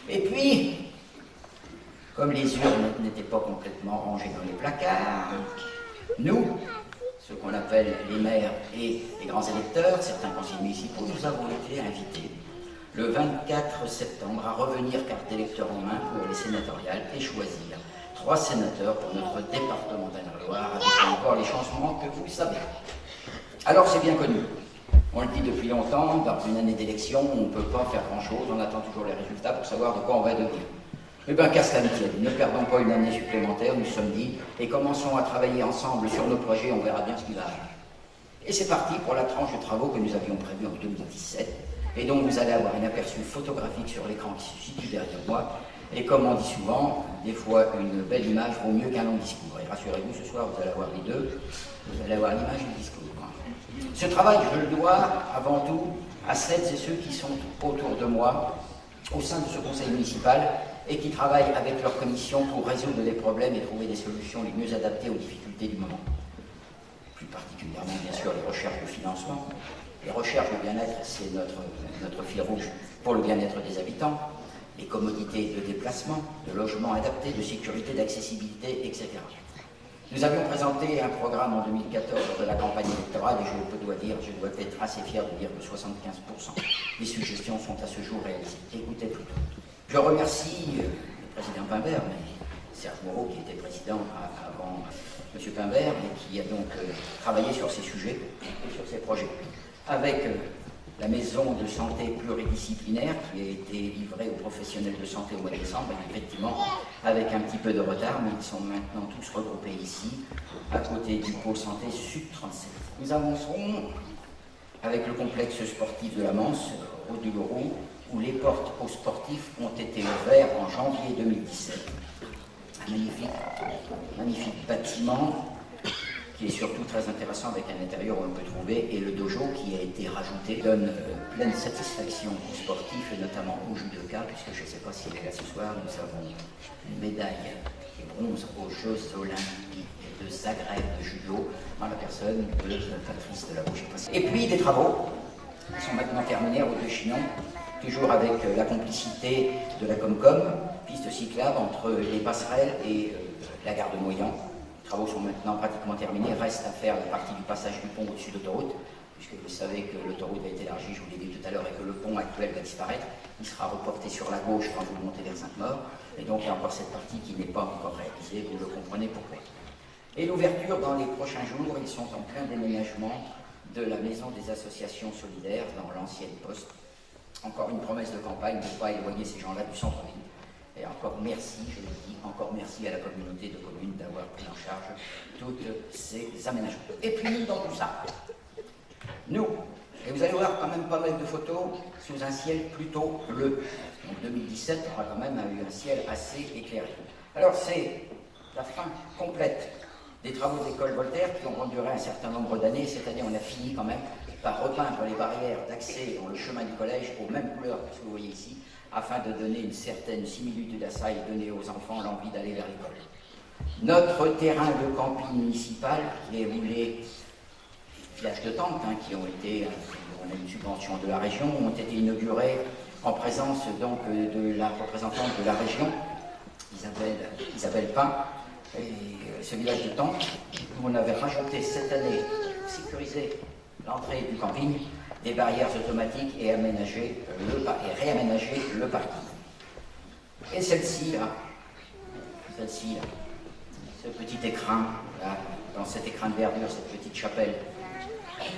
Speaker 1: Et puis, comme les urnes n'étaient pas complètement rangées dans les placards, nous, ceux qu'on appelle les maires et les grands électeurs, certains conseillers municipaux, nous avons été invités le 24 septembre à revenir carte d'électeur en main pour les sénatoriales et choisir 3 sénateurs pour notre département d'Indre-et-Loire, avec encore les changements que vous savez. Alors c'est bien connu, on le dit depuis longtemps, dans une année d'élection, on ne peut pas faire grand-chose, on attend toujours les résultats pour savoir de quoi on va devenir. Eh bien, qu'à cela ne tienne, ne perdons pas une année supplémentaire, nous sommes dit, et commençons à travailler ensemble sur nos projets, on verra bien ce qui va arriver. Et c'est parti pour la tranche de travaux que nous avions prévue en 2017, et dont vous allez avoir un aperçu photographique sur l'écran qui se situe derrière moi, et comme on dit souvent, des fois une belle image vaut mieux qu'un long discours. Et rassurez-vous, ce soir vous allez avoir les deux, vous allez avoir l'image et le discours. Ce travail, je le dois avant tout à celles et ceux qui sont autour de moi, au sein de ce conseil municipal, et qui travaillent avec leur commission pour résoudre les problèmes et trouver des solutions les mieux adaptées aux difficultés du moment. Plus particulièrement, bien sûr, les recherches de financement. Les recherches de bien-être, c'est notre fil rouge pour le bien-être des habitants, les commodités de déplacement, de logement adapté, de sécurité, d'accessibilité, etc. Nous avions présenté un programme en 2014 de la campagne électorale et je dois être assez fier de dire que 75% des suggestions sont à ce jour réalisées. Écoutez plutôt. Je remercie le président Pimbert, mais Serge Moreau qui était président avant M. Pimbert et qui a donc travaillé sur ces sujets et sur ces projets. Avec la maison de santé pluridisciplinaire qui a été livrée aux professionnels de santé au mois de décembre, effectivement avec un petit peu de retard, mais ils sont maintenant tous regroupés ici, à côté du pôle santé Sud 37. Nous avancerons avec le complexe sportif de la Manse, au du Leroux, où les portes aux sportifs ont été ouvertes en janvier 2017. Un magnifique bâtiment qui est surtout très intéressant avec un intérieur où on peut trouver, et le dojo qui a été rajouté donne pleine satisfaction aux sportifs et notamment aux judokas, puisque je ne sais pas s'il est là ce soir, nous avons une médaille de bronze aux Jeux Olympiques de Zagreb de judo dans la personne de Patrice Delabouche. Et puis des travaux qui sont maintenant terminés à Haute-de-Chinon, toujours avec la complicité de la Comcom, piste cyclable entre les passerelles et la gare de Noyant. Les travaux sont maintenant pratiquement terminés, reste à faire la partie du passage du pont au-dessus de l'autoroute, puisque vous savez que l'autoroute va être élargie, je vous l'ai dit tout à l'heure, et que le pont actuel va disparaître. Il sera reporté sur la gauche quand vous montez vers Sainte-Maure, et donc il y a encore cette partie qui n'est pas encore réalisée, vous le comprenez pourquoi. Et l'ouverture dans les prochains jours, ils sont en plein déménagement de la maison des associations solidaires dans l'ancienne poste. Encore une promesse de campagne de ne pas éloigner ces gens-là du centre-ville. Et encore merci, je le dis, encore merci à la communauté de communes d'avoir pris en charge tous ces aménagements. Et puis, dans tout ça, nous, Et vous allez voir quand même pas mal de photos sous un ciel plutôt bleu. Donc 2017 aura quand même eu un ciel assez éclairé. Alors c'est la fin complète des travaux de l'école Voltaire qui ont duré un certain nombre d'années. Cette année, on a fini quand même par repeindre les barrières d'accès dans le chemin du collège aux mêmes couleurs que ce que vous voyez ici, afin de donner une certaine similitude à ça et donner aux enfants l'envie d'aller vers l'école. Notre terrain de camping municipal, les villages de tente qui ont été, on a une subvention de la région, ont été inaugurés en présence donc de la représentante de la région, Isabelle Pain, et ce village de tente, où on avait rajouté cette année, sécurisé l'entrée du camping, des barrières automatiques et réaménagé le parking. Et celle-ci là, ce petit écrin, là, dans cet écrin de verdure, cette petite chapelle,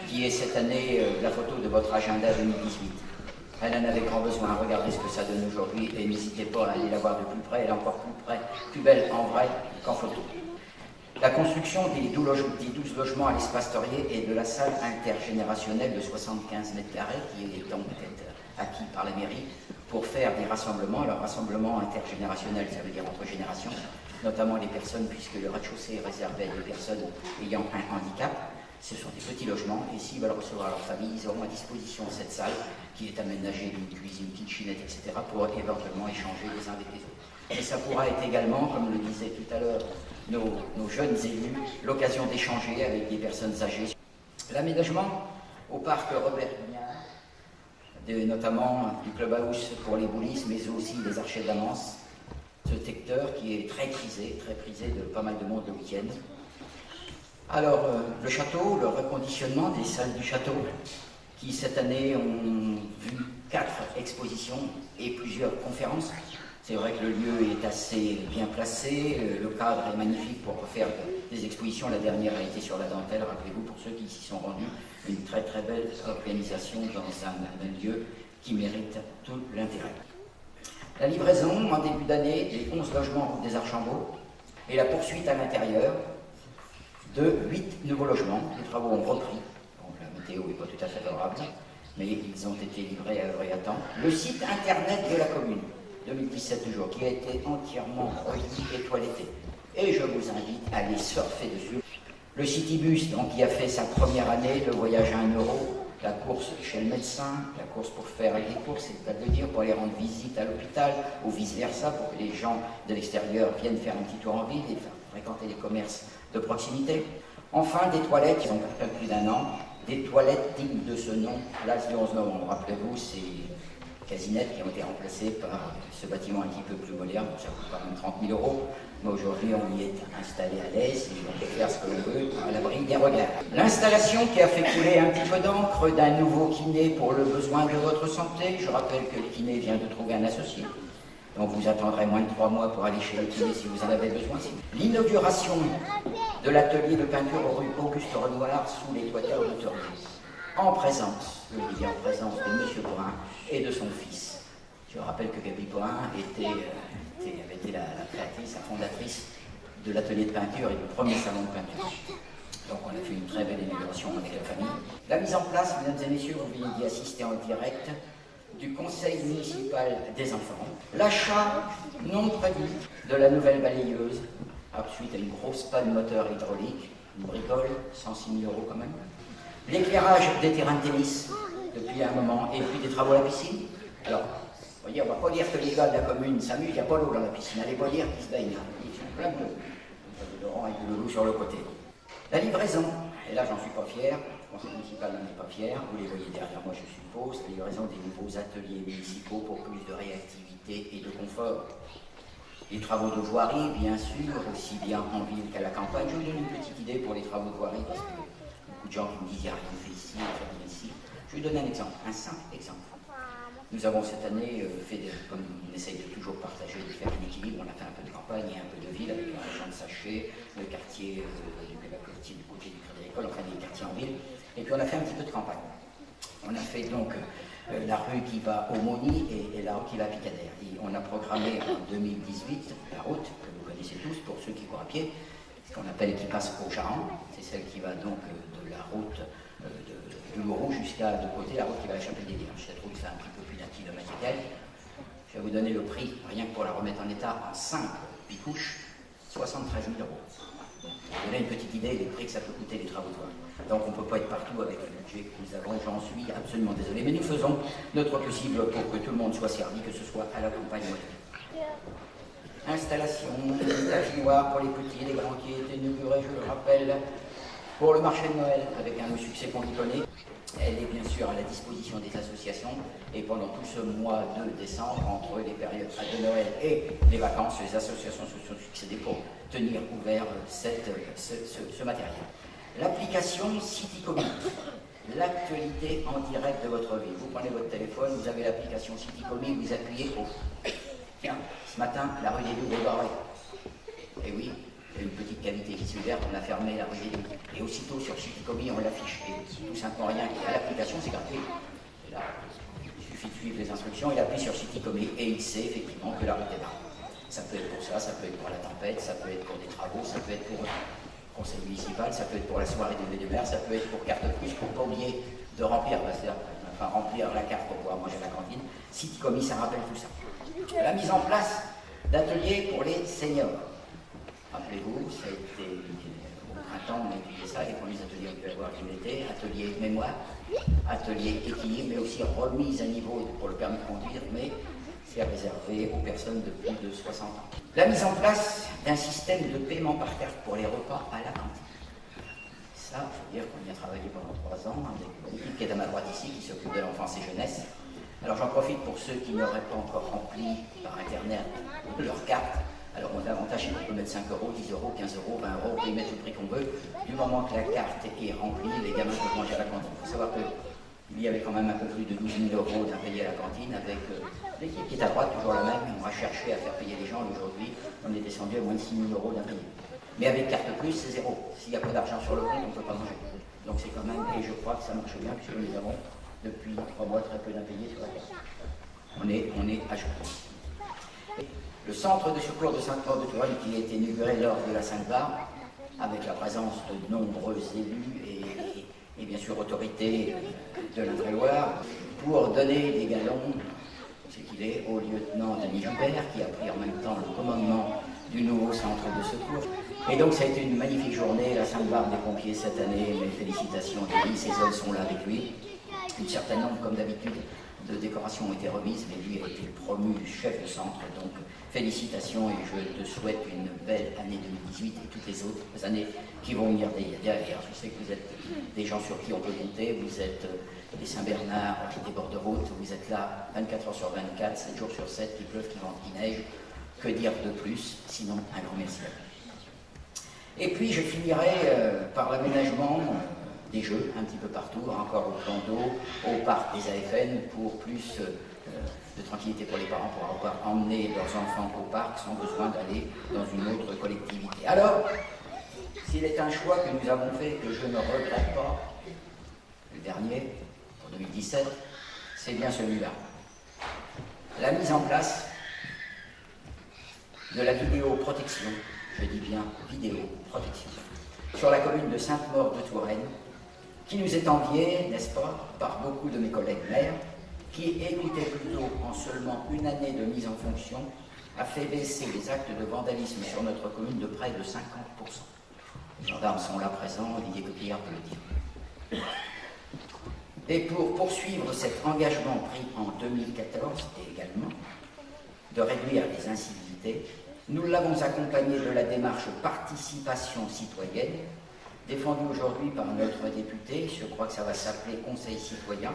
Speaker 1: qui est cette année la photo de votre agenda 2018. Elle en avait grand besoin, regardez ce que ça donne aujourd'hui, et n'hésitez pas à aller la voir de plus près, elle est encore plus belle en vrai qu'en photo. La construction des 12 logements à l'espace Torier et de la salle intergénérationnelle de 75 mètres carrés, qui est donc acquis par la mairie, pour faire des rassemblements. Alors, rassemblement intergénérationnel, ça veut dire entre générations, notamment les personnes, puisque le rez-de-chaussée est réservé à des personnes ayant un handicap. Ce sont des petits logements, et s'ils veulent recevoir leur famille, ils auront à disposition cette salle qui est aménagée d'une cuisine, kitchenette, etc., pour éventuellement échanger les uns avec les autres. Et ça pourra être également, comme le disaient tout à l'heure nos jeunes élus, l'occasion d'échanger avec des personnes âgées. L'aménagement au parc Robert Guignard, notamment du clubhouse pour les boulisses, mais aussi des archers d'Amance, ce secteur qui est très prisé de pas mal de monde le week-end. Alors, le château, le reconditionnement des salles du château, qui cette année ont vu 4 expositions et plusieurs conférences. C'est vrai que le lieu est assez bien placé, le cadre est magnifique pour faire des expositions. La dernière a été sur la dentelle, rappelez-vous, pour ceux qui s'y sont rendus, une très très belle organisation dans un lieu qui mérite tout l'intérêt. La livraison, en début d'année, des 11 logements route des Archambault et la poursuite à l'intérieur de 8 nouveaux logements. Les travaux ont repris. Bon, la météo n'est pas tout à fait favorable, mais ils ont été livrés à l'heure et à temps. Le site internet de la commune, 2017 toujours, qui a été entièrement relis et toiletté. Et je vous invite à aller surfer dessus. Le Citybus, donc, qui a fait sa première année, le voyage à 1 €, la course chez le médecin, la course pour faire les courses, c'est à dire pour aller rendre visite à l'hôpital, ou vice-versa, pour que les gens de l'extérieur viennent faire un petit tour en ville et faire fréquenter les commerces de proximité. Enfin, des toilettes qui ont plus d'1 an, des toilettes dignes de ce nom, place du 11 novembre. Rappelez-vous, c'est casinettes qui ont été remplacées par ce bâtiment un petit peu plus moderne, ça coûte quand même 30 000 €, mais aujourd'hui on y est installé à l'aise et on peut faire ce que l'on veut à l'abri des regards. L'installation qui a fait couler un petit peu d'encre d'un nouveau kiné pour le besoin de votre santé. Je rappelle que le kiné vient de trouver un associé, donc vous attendrez moins de 3 mois pour aller chez le kiné si vous en avez besoin. L'inauguration de l'atelier de peinture rue Auguste Renoir sous les toitures de Torier, en présence, je dis bien en présence de M. Porin et de son fils. Je rappelle que Gabi Porin avait été la créatrice, la fondatrice de l'atelier de peinture et du premier salon de peinture. Donc on a fait une très belle inauguration avec la famille. La mise en place, mesdames et messieurs, vous venez d'y assister en direct, du conseil municipal des enfants. L'achat non prévu de la nouvelle balayeuse, suite à une grosse panne moteur hydraulique, une bricole, 106 000 € quand même. L'éclairage des terrains de tennis depuis un moment, et puis des travaux à la piscine. Alors, vous voyez, on ne va pas dire que les gars de la commune s'amusent, il n'y a pas d'eau dans la piscine, allez pas dire qu'ils se baignent, ils sont plein de Laurent et de Loulou sur le côté. La livraison, et là j'en suis pas fier, le conseil municipal n'en est pas fier, vous les voyez derrière moi je suppose, la livraison des nouveaux ateliers municipaux pour plus de réactivité et de confort. Les travaux de voirie, bien sûr, aussi bien en ville qu'à la campagne. Je vous donne une petite idée pour les travaux de voirie, parce que beaucoup de gens qui me disent, il n'y a rien fait ici, il n'y a rien ici. Je vais vous donner un exemple, un simple exemple. Nous avons cette année comme on essaye de toujours partager, de faire un équilibre, on a fait un peu de campagne et un peu de ville avec la région de Sachet, le quartier du côté du Crédit Agricole, enfin des quartiers en ville, et puis on a fait un petit peu de campagne. On a fait donc la rue qui va au Moni et la rue qui va à Picadère. Et on a programmé en 2018 la route, que vous connaissez tous, pour ceux qui courent à pied, ce qu'on appelle qui passe au Charent, c'est celle qui va donc de la route de du Louroux jusqu'à de côté la route qui va à la Chapelle des Vierges. Cette route fait un petit peu plus d'un kilomètre et quelques. Je vais vous donner le prix, rien que pour la remettre en état, en simple bicouche, 73 000 euros. Vous avez une petite idée des prix que ça peut coûter les travaux de voie. Donc on ne peut pas être partout avec le budget que nous avons, j'en suis absolument désolé, mais nous faisons notre possible pour que tout le monde soit servi, que ce soit à la campagne ou à la ville. Installation, taginoire pour les petits et les grands qui est inaugurée, je le rappelle, pour le marché de Noël, avec un succès qu'on y connaît. Elle est bien sûr à la disposition des associations et pendant tout ce mois de décembre, entre les périodes de Noël et les vacances, les associations se sont succédées pour tenir ouvert ce matériel. L'application CityCommis, l'actualité en direct de votre vie. Vous prenez votre téléphone, vous avez l'application CityCommis, vous appuyez au... Tiens, ce matin, la rue des Loups est barrée. Et oui, il y a une petite cavité qui s'est ouverte, on a fermé la rue des Loups. Et aussitôt sur CityCommis, on l'affiche. Et tout simplement rien. L'application, c'est gratuit. Et là, il suffit de suivre les instructions, il appuie sur CityCommis et il sait effectivement que la route est barrée. Ça peut être pour ça, ça peut être pour la tempête, ça peut être pour des travaux, ça peut être pour le conseil municipal, ça peut être pour la soirée du VDR, ça peut être pour carte plus, pour pas oublier de remplir, remplir la carte pour pouvoir manger à la cantine. CityCommis, ça rappelle tout ça. La mise en place d'ateliers pour les seniors. Rappelez-vous, ça a été au printemps, on a étudié ça, les premiers ateliers ont pu avoir l'été, atelier mémoire, atelier équilibre, mais aussi remise à niveau pour le permis de conduire, mais c'est réservé aux personnes de plus de 60 ans. La mise en place d'un système de paiement par carte pour les repas à la cantine. Ça, il faut dire qu'on y a travaillé pendant 3 ans avec l'équipe qui est à ma droite ici, qui s'occupe de l'enfance et jeunesse. Alors j'en profite pour ceux qui n'auraient pas encore rempli par internet leur carte. Alors l'avantage c'est qu'on peut mettre 5 euros, 10 euros, 15 euros, 20 euros, on peut y mettre le prix qu'on veut. Du moment que la carte est remplie, les gamins peuvent manger à la cantine. Il faut savoir qu'il y avait quand même un peu plus de 12 000 euros d'impayés à la cantine avec l'équipe qui est à droite, toujours la même. On va chercher à faire payer les gens. Aujourd'hui, on est descendu à moins de 6 000 euros d'impayés. Mais avec carte plus, c'est zéro. S'il n'y a pas d'argent sur le compte, on ne peut pas manger. Donc c'est quand même, et je crois que ça marche bien puisque nous avons depuis 3 mois très peu d'impayés sur la carte. On est à jour. Le centre de secours de Sainte-Maure-de-Touraine qui a été inauguré lors de la Sainte-Barbe, avec la présence de nombreux élus et bien sûr autorités de l'Indre-et-Loire, pour donner des galons, ce qu'il est, au lieutenant Denis Joubert, qui a pris en même temps le commandement du nouveau centre de secours. Et donc ça a été une magnifique journée, la Sainte-Barbe des pompiers cette année, mes félicitations à Denis, ses hommes sont là avec lui. Un certain nombre, comme d'habitude, de décorations ont été remises, mais lui a été promu chef de centre, donc félicitations et je te souhaite une belle année 2018 et toutes les autres années qui vont venir derrière. Je sais que vous êtes des gens sur qui on peut compter, vous êtes des Saint-Bernard, des bords de route, vous êtes là 24 heures sur 24, 7 jours sur 7, qu'il pleuve, qu'il vente, qu'il neige, que dire de plus, sinon un grand merci à vous. Et puis je finirai par l'aménagement des jeux un petit peu partout, encore au plan d'eau, au parc des AFN, pour plus de tranquillité pour les parents, pour avoir emmené leurs enfants au parc sans besoin d'aller dans une autre collectivité. Alors, s'il est un choix que nous avons fait, que je ne regrette pas, le dernier, pour 2017, c'est bien celui-là. La mise en place de la vidéoprotection, je dis bien vidéoprotection, sur la commune de Sainte-Maure-de-Touraine, qui nous est enviée, n'est-ce pas, par beaucoup de mes collègues maires, qui, écoutez plutôt, en seulement une année de mise en fonction, a fait baisser les actes de vandalisme sur notre commune de près de 50%. Les gendarmes sont là présents, Olivier Coquillard peut le dire. Et pour poursuivre cet engagement pris en 2014 également, de réduire les incivilités, nous l'avons accompagné de la démarche participation citoyenne, défendue aujourd'hui par notre député, je crois que ça va s'appeler Conseil citoyen,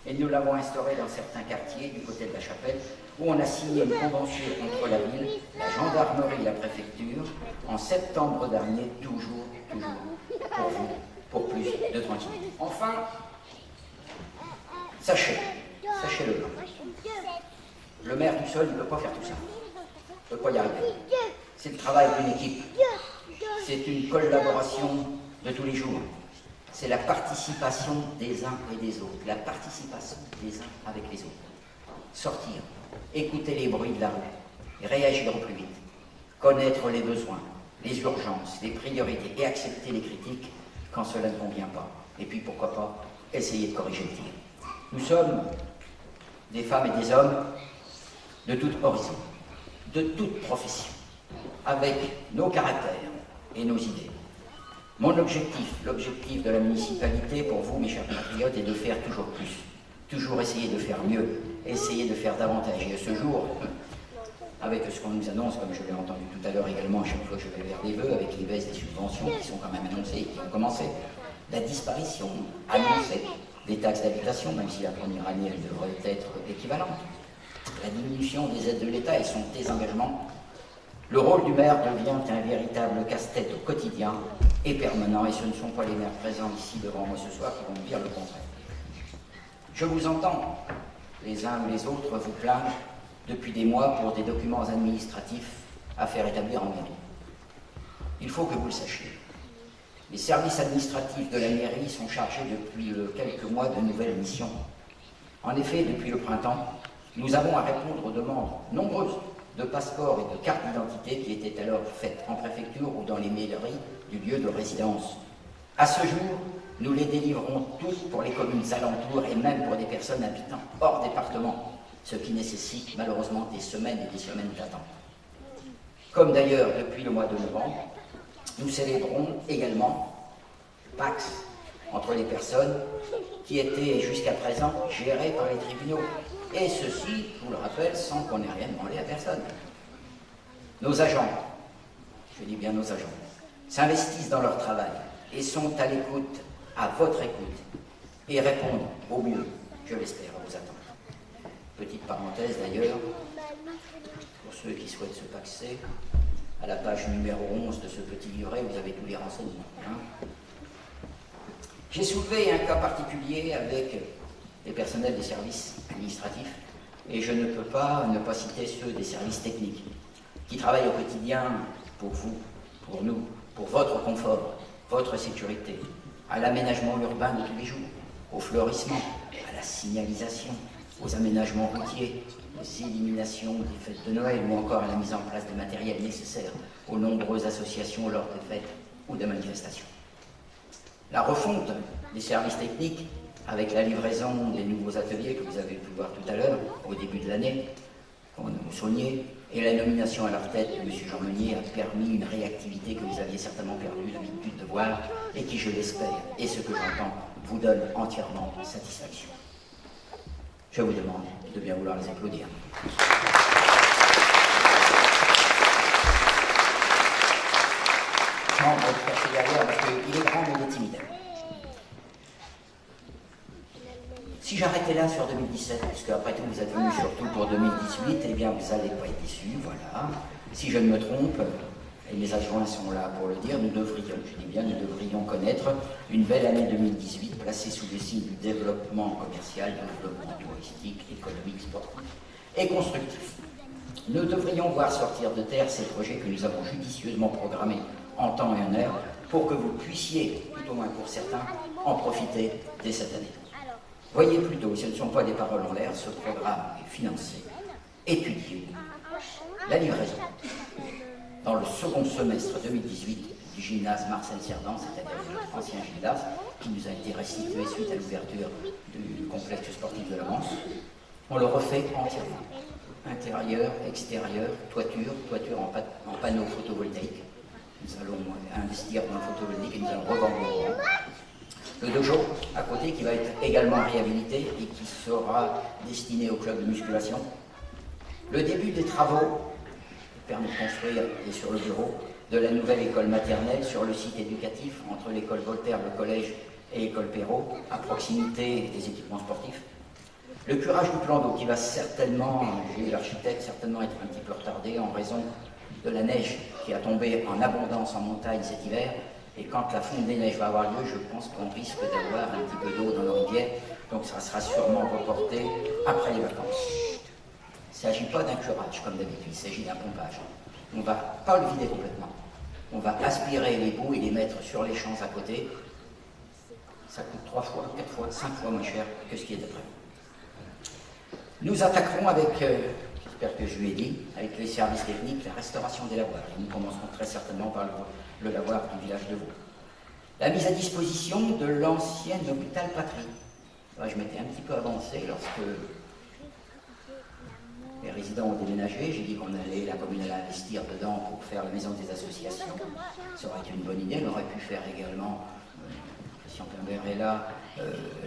Speaker 1: et nous l'avons instauré dans certains quartiers du côté de la Chapelle, où on a signé une convention entre la ville, la gendarmerie et la préfecture, en septembre dernier, toujours pour vous, pour plus de tranquillité. Enfin, sachez-le, le maire du sol, il ne peut pas faire tout ça. Il ne peut pas y arriver. C'est le travail d'une équipe. C'est une collaboration de tous les jours. C'est la participation des uns et des autres. La participation des uns avec les autres. Sortir, écouter les bruits de la rue, et réagir au plus vite. Connaître les besoins, les urgences, les priorités et accepter les critiques quand cela ne convient pas. Et puis pourquoi pas essayer de corriger le tir. Nous sommes des femmes et des hommes de toute horizon, de toute profession, avec nos caractères et nos idées. Mon objectif, l'objectif de la municipalité pour vous, mes chers compatriotes, est de faire toujours plus, toujours essayer de faire mieux, essayer de faire davantage. Et ce jour, avec ce qu'on nous annonce, comme je l'ai entendu tout à l'heure également, à chaque fois que je vais vers des vœux, avec les baisses des subventions qui sont quand même annoncées et qui ont commencé, la disparition annoncée des taxes d'habitation, même si la première année elle devrait être équivalente, la diminution des aides de l'État et son désengagement, le rôle du maire devient un véritable casse-tête au quotidien et permanent, et ce ne sont pas les maires présents ici devant moi ce soir qui vont me dire le contraire. Je vous entends, les uns ou les autres, vous plaindre depuis des mois pour des documents administratifs à faire établir en mairie. Il faut que vous le sachiez. Les services administratifs de la mairie sont chargés depuis quelques mois de nouvelles missions. En effet, depuis le printemps, nous avons à répondre aux demandes nombreuses de passeports et de cartes d'identité qui étaient alors faites en préfecture ou dans les mairies du lieu de résidence. À ce jour, nous les délivrons tous pour les communes alentours et même pour des personnes habitant hors département, ce qui nécessite malheureusement des semaines et des semaines d'attente. Comme d'ailleurs depuis le mois de novembre, nous célébrons également Pax entre les personnes qui étaient jusqu'à présent gérées par les tribunaux. Et ceci, je vous le rappelle, sans qu'on ait rien demandé à personne. Nos agents, je dis bien nos agents, s'investissent dans leur travail et sont à l'écoute, à votre écoute, et répondent au mieux, je l'espère, à vos attentes. Petite parenthèse d'ailleurs, pour ceux qui souhaitent se paxer, à la page numéro 11 de ce petit livret, vous avez tous les renseignements. J'ai soulevé un cas particulier avec les personnels des services administratifs, et je ne peux pas ne pas citer ceux des services techniques, qui travaillent au quotidien pour vous, pour nous, pour votre confort, votre sécurité, à l'aménagement urbain de tous les jours, au fleurissement, à la signalisation, aux aménagements routiers, aux éliminations des fêtes de Noël ou encore à la mise en place des matériels nécessaires aux nombreuses associations lors des fêtes ou des manifestations. La refonte des services techniques avec la livraison des nouveaux ateliers que vous avez pu voir tout à l'heure, au début de l'année, au Saunier, et la nomination à leur tête de M. Jean Meunier a permis une réactivité que vous aviez certainement perdu l'habitude de voir et qui, je l'espère, et ce que j'entends, vous donne entièrement satisfaction. Je vous demande de bien vouloir les applaudir. Chambre de passer derrière parce qu'il est grand mais il est timide. Si j'arrêtais là sur 2017, puisque après tout vous êtes venus surtout pour 2018, eh bien vous n'allez pas être déçus, voilà. Si je ne me trompe, et mes adjoints sont là pour le dire, nous devrions, je dis bien, nous devrions connaître une belle année 2018 placée sous le signe du développement commercial, du développement touristique, économique, sportif et constructif. Nous devrions voir sortir de terre ces projets que nous avons judicieusement programmés en temps et en heure pour que vous puissiez, tout au moins pour certains, en profiter dès cette année. Voyez plutôt, ce ne sont pas des paroles en l'air, ce programme est financé, étudié, la livraison dans le second semestre 2018 du gymnase Marcel Cerdan, c'est-à-dire notre ancien gymnase, qui nous a été restitué suite à l'ouverture du complexe sportif de la Manse. On le refait entièrement. Intérieur, extérieur, toiture en panneaux photovoltaïques. Nous allons investir dans le photovoltaïque et nous allons revendre le courant. Le dojo à côté qui va être également réhabilité et qui sera destiné au club de musculation. Le début des travaux permet de construire, et sur le bureau, de la nouvelle école maternelle sur le site éducatif entre l'école Voltaire, le collège et l'école Perrault, à proximité des équipements sportifs. Le curage du plan d'eau qui va certainement, j'ai eu l'architecte, certainement être un petit peu retardé en raison de la neige qui a tombé en abondance en montagne cet hiver. Et quand la fonte des neiges va avoir lieu, je pense qu'on risque d'avoir un petit peu d'eau dans la rivière, donc ça sera sûrement reporté après les vacances. Il ne s'agit pas d'un curage comme d'habitude, il s'agit d'un pompage. On ne va pas le vider complètement. On va aspirer les boues et les mettre sur les champs à côté. Ça coûte 3 fois, 4 fois, 5 fois moins cher que ce qui était prévu. Nous attaquerons avec, j'espère que je lui ai dit, avec les services techniques, la restauration des lavoirs. Et nous commencerons très certainement par le lavoir du village de Vaux. La mise à disposition de l'ancien hôpital Patrie. Moi, je m'étais un petit peu avancé lorsque les résidents ont déménagé. J'ai dit qu'on allait, la commune allait investir dedans pour faire la maison des associations. Ça aurait été une bonne idée. On aurait pu faire également, si on peut est là,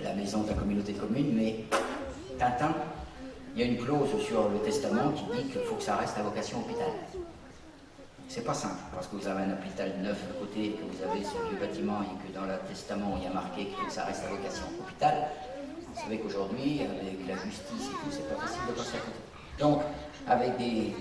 Speaker 1: la maison de la communauté de communes, mais Tintin, il y a une clause sur le testament qui dit qu'il faut que ça reste à vocation hôpital. C'est pas simple, parce que vous avez un hôpital neuf à côté, que vous avez ce vieux bâtiment et que dans le testament il y a marqué qu'il faut que ça reste à vocation hôpital. Vous savez qu'aujourd'hui, avec la justice et tout, c'est pas facile de passer à côté. Donc, avec des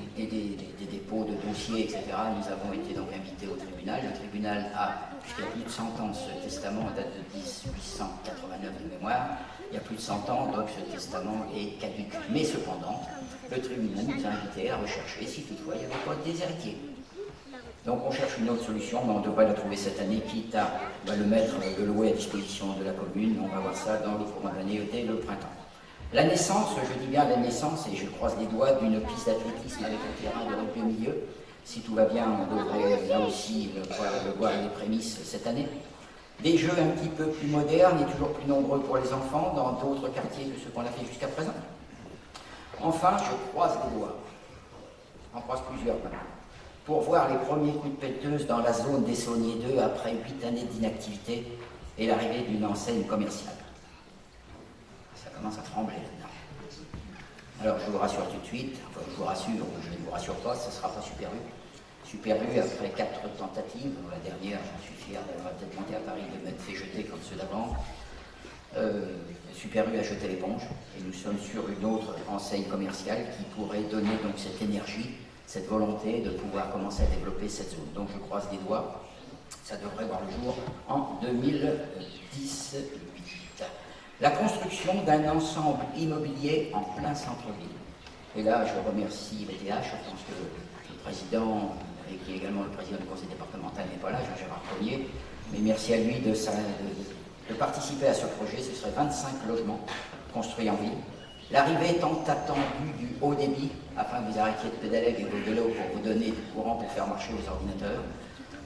Speaker 1: dépôts de dossiers, etc., nous avons été donc invités au tribunal. Le tribunal a, puisqu'il y a plus de 100 ans, ce testament date de 1889 de mémoire, il y a plus de 100 ans, donc ce testament est caduc. Mais cependant, le tribunal nous a invités à rechercher si toutefois il n'y avait pas des héritiers. Donc on cherche une autre solution, mais on devrait la trouver cette année, quitte à le mettre, le louer à disposition de la commune. On va voir ça dans le courant de l'année, dès le printemps. La naissance, je dis bien la naissance, et je croise les doigts, d'une piste d'athlétisme avec un terrain de rugby au milieu. Si tout va bien, on devrait là aussi voir les prémices cette année. Des jeux un petit peu plus modernes et toujours plus nombreux pour les enfants dans d'autres quartiers que ceux qu'on a fait jusqu'à présent. Enfin, je croise les doigts, j'en croise plusieurs maintenant, pour voir les premiers coups de pelleteuse dans la zone des Sauniers 2 après 8 années d'inactivité et l'arrivée d'une enseigne commerciale. Ça commence à trembler là-dedans. Alors je vous rassure tout de suite, enfin je vous rassure ou je ne vous rassure pas, ce ne sera pas Super U. Super U, après 4 tentatives, dont la dernière, j'en suis fier d'avoir peut-être monté à Paris, de m'être fait jeter comme ceux d'avant, Super U a jeté l'éponge et nous sommes sur une autre enseigne commerciale qui pourrait donner donc cette énergie, cette volonté de pouvoir commencer à développer cette zone. Donc je croise les doigts, ça devrait voir le jour en 2018. La construction d'un ensemble immobilier en plein centre-ville. Et là, je remercie VTH, je pense que le président, et qui est également le président du conseil départemental, n'est pas là, Jean-Gérard Cognier, mais merci à lui de participer à ce projet. Ce serait 25 logements construits en ville. L'arrivée étant attendue du haut débit, afin que vous arrêtiez de pédaler avec vos vélos pour vous donner du courant pour faire marcher vos ordinateurs.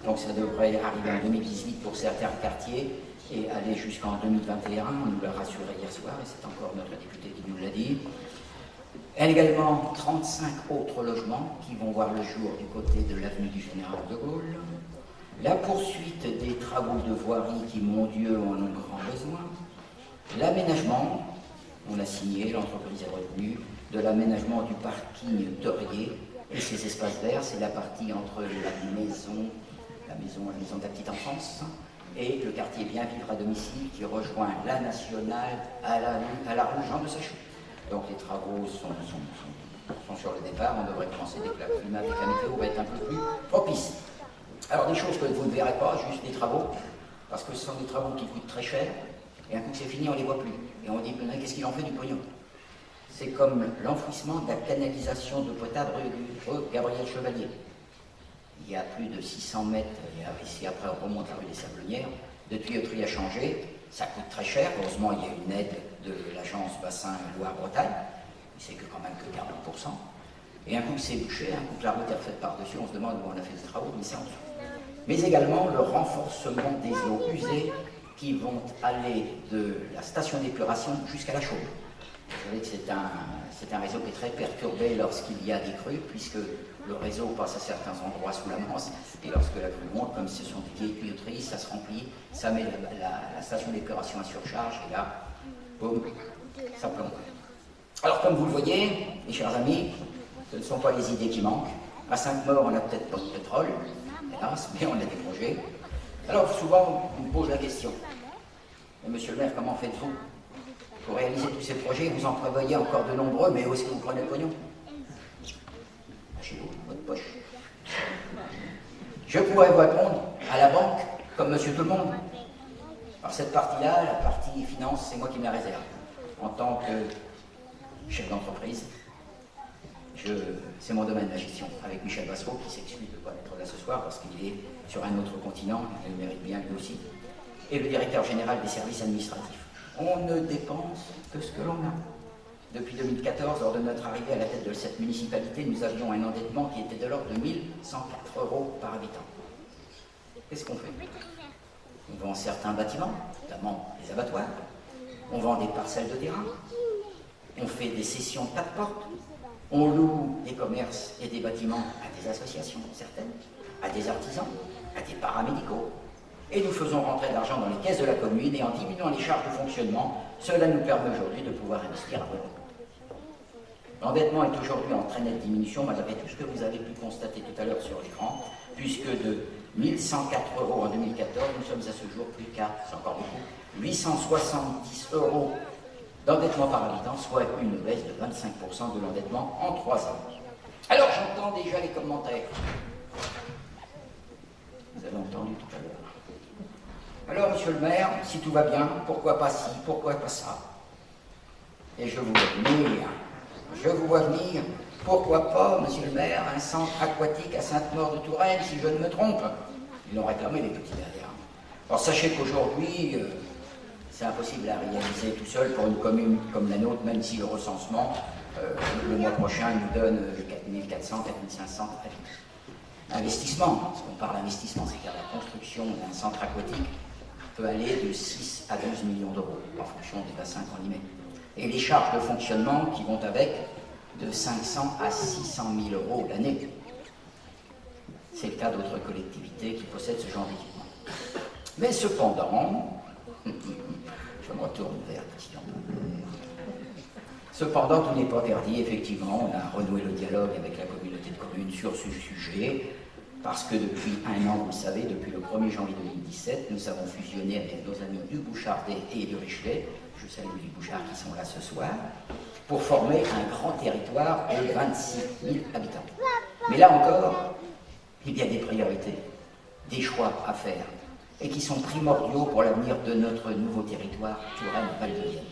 Speaker 1: Donc ça devrait arriver en 2018 pour certains quartiers et aller jusqu'en 2021. On nous l'a rassuré hier soir et c'est encore notre député qui nous l'a dit. Et également 35 autres logements qui vont voir le jour du côté de l'avenue du Général de Gaulle. La poursuite des travaux de voirie qui, mon Dieu, en ont grand besoin. L'aménagement, on a signé, l'entreprise est retenue, de l'aménagement du parking Torier et ses espaces verts. C'est la partie entre la maison de la petite enfance et le quartier Bien Vivre à domicile qui rejoint la Nationale à la rue Jean de Sachou. Donc les travaux sont sur le départ. On devrait commencer dès que la climat avec la météo va être un peu plus propice. Alors des choses que vous ne verrez pas, juste des travaux, parce que ce sont des travaux qui coûtent très cher, et un coup que c'est fini, on ne les voit plus. Et on dit, qu'est-ce qu'il en fait du pognon? C'est comme l'enfouissement de la canalisation d'eau potable rue Gabriel Chevalier. Il y a plus de 600 mètres, ici après on remonte la rue des Sablonnières, de tuyauterie à changer, ça coûte très cher. Heureusement, il y a une aide de l'agence Bassin Loire-Bretagne, mais c'est que quand même que 40%. Et un coup que c'est bouché, un coup que la route est refaite par-dessus, on se demande où on a fait des travaux, mais c'est en dessous. Mais également le renforcement des eaux usées qui vont aller de la station d'épuration jusqu'à la chaude. Vous savez que c'est un réseau qui est très perturbé lorsqu'il y a des crues, puisque le réseau passe à certains endroits sous la Manse, et lorsque la crue monte, comme ce sont des vieilles tuyauteries, ça se remplit, ça met la station d'épuration à surcharge, et là, boum, ça plombe. Alors comme vous le voyez, mes chers amis, ce ne sont pas les idées qui manquent. À Sainte-Maure, on n'a peut-être pas de pétrole, hélas, mais on a des projets. Alors souvent, on me pose la question, mais monsieur le maire, comment faites-vous pour réaliser tous ces projets? Vous en prévoyez encore de nombreux, mais où est-ce que vous prenez le pognon? Chez vous, votre poche. Je pourrais vous répondre à la banque, comme monsieur tout le monde. Alors cette partie-là, la partie finance, c'est moi qui me la réserve. En tant que chef d'entreprise, c'est mon domaine, la gestion, avec Michel Bassereau, qui s'excuse de ne pas être là ce soir parce qu'il est sur un autre continent, il le mérite bien lui aussi, et le directeur général des services administratifs. On ne dépense que ce que l'on a. Depuis 2014, lors de notre arrivée à la tête de cette municipalité, nous avions un endettement qui était de l'ordre de 1 104 € par habitant. Qu'est-ce qu'on fait? On vend certains bâtiments, notamment les abattoirs. On vend des parcelles de terrain. On fait des cessions pas de porte. On loue des commerces et des bâtiments à des associations, certaines, à des artisans, à des paramédicaux. Et nous faisons rentrer de l'argent dans les caisses de la commune et en diminuant les charges de fonctionnement, cela nous permet aujourd'hui de pouvoir investir à bon. L'endettement est aujourd'hui en très nette diminution, malgré tout ce que vous avez pu constater tout à l'heure sur l'écran, puisque de 1104 € en 2014, nous sommes à ce jour plus qu'à, c'est encore beaucoup, 870 € d'endettement par habitant, soit une baisse de 25% de l'endettement en 3 ans. Alors j'entends déjà les commentaires. Vous avez entendu tout à l'heure. Alors, monsieur le maire, si tout va bien, pourquoi pas ci, pourquoi pas ça? Et je vous vois venir, pourquoi pas, monsieur le maire, un centre aquatique à Sainte-Maure-de-Touraine, si je ne me trompe? Ils l'ont réclamé, les petits derrière. Alors, sachez qu'aujourd'hui, c'est impossible à réaliser tout seul pour une commune comme la nôtre, même si le recensement, le mois prochain, nous donne 4400, 4500 habitants. Investissement, parce qu'on parle d'investissement, c'est-à-dire la construction d'un centre aquatique peut aller de 6 à 12 millions d'euros en fonction des bassins qu'on y met. Et les charges de fonctionnement qui vont avec, de 500 à 600 000 € l'année. C'est le cas d'autres collectivités qui possèdent ce genre d'équipement. Mais cependant, je me retourne vers Christian. Cependant, tout n'est pas perdu, effectivement, on a renoué le dialogue avec la communauté de communes sur ce sujet, parce que depuis un an, vous le savez, depuis le 1er janvier 2017, nous avons fusionné avec nos amis du Bouchardet et du Richelet, je salue les Bouchards qui sont là ce soir, pour former un grand territoire de 26 000 habitants. Mais là encore, il y a des priorités, des choix à faire, et qui sont primordiaux pour l'avenir de notre nouveau territoire, Touraine-Val de Vienne,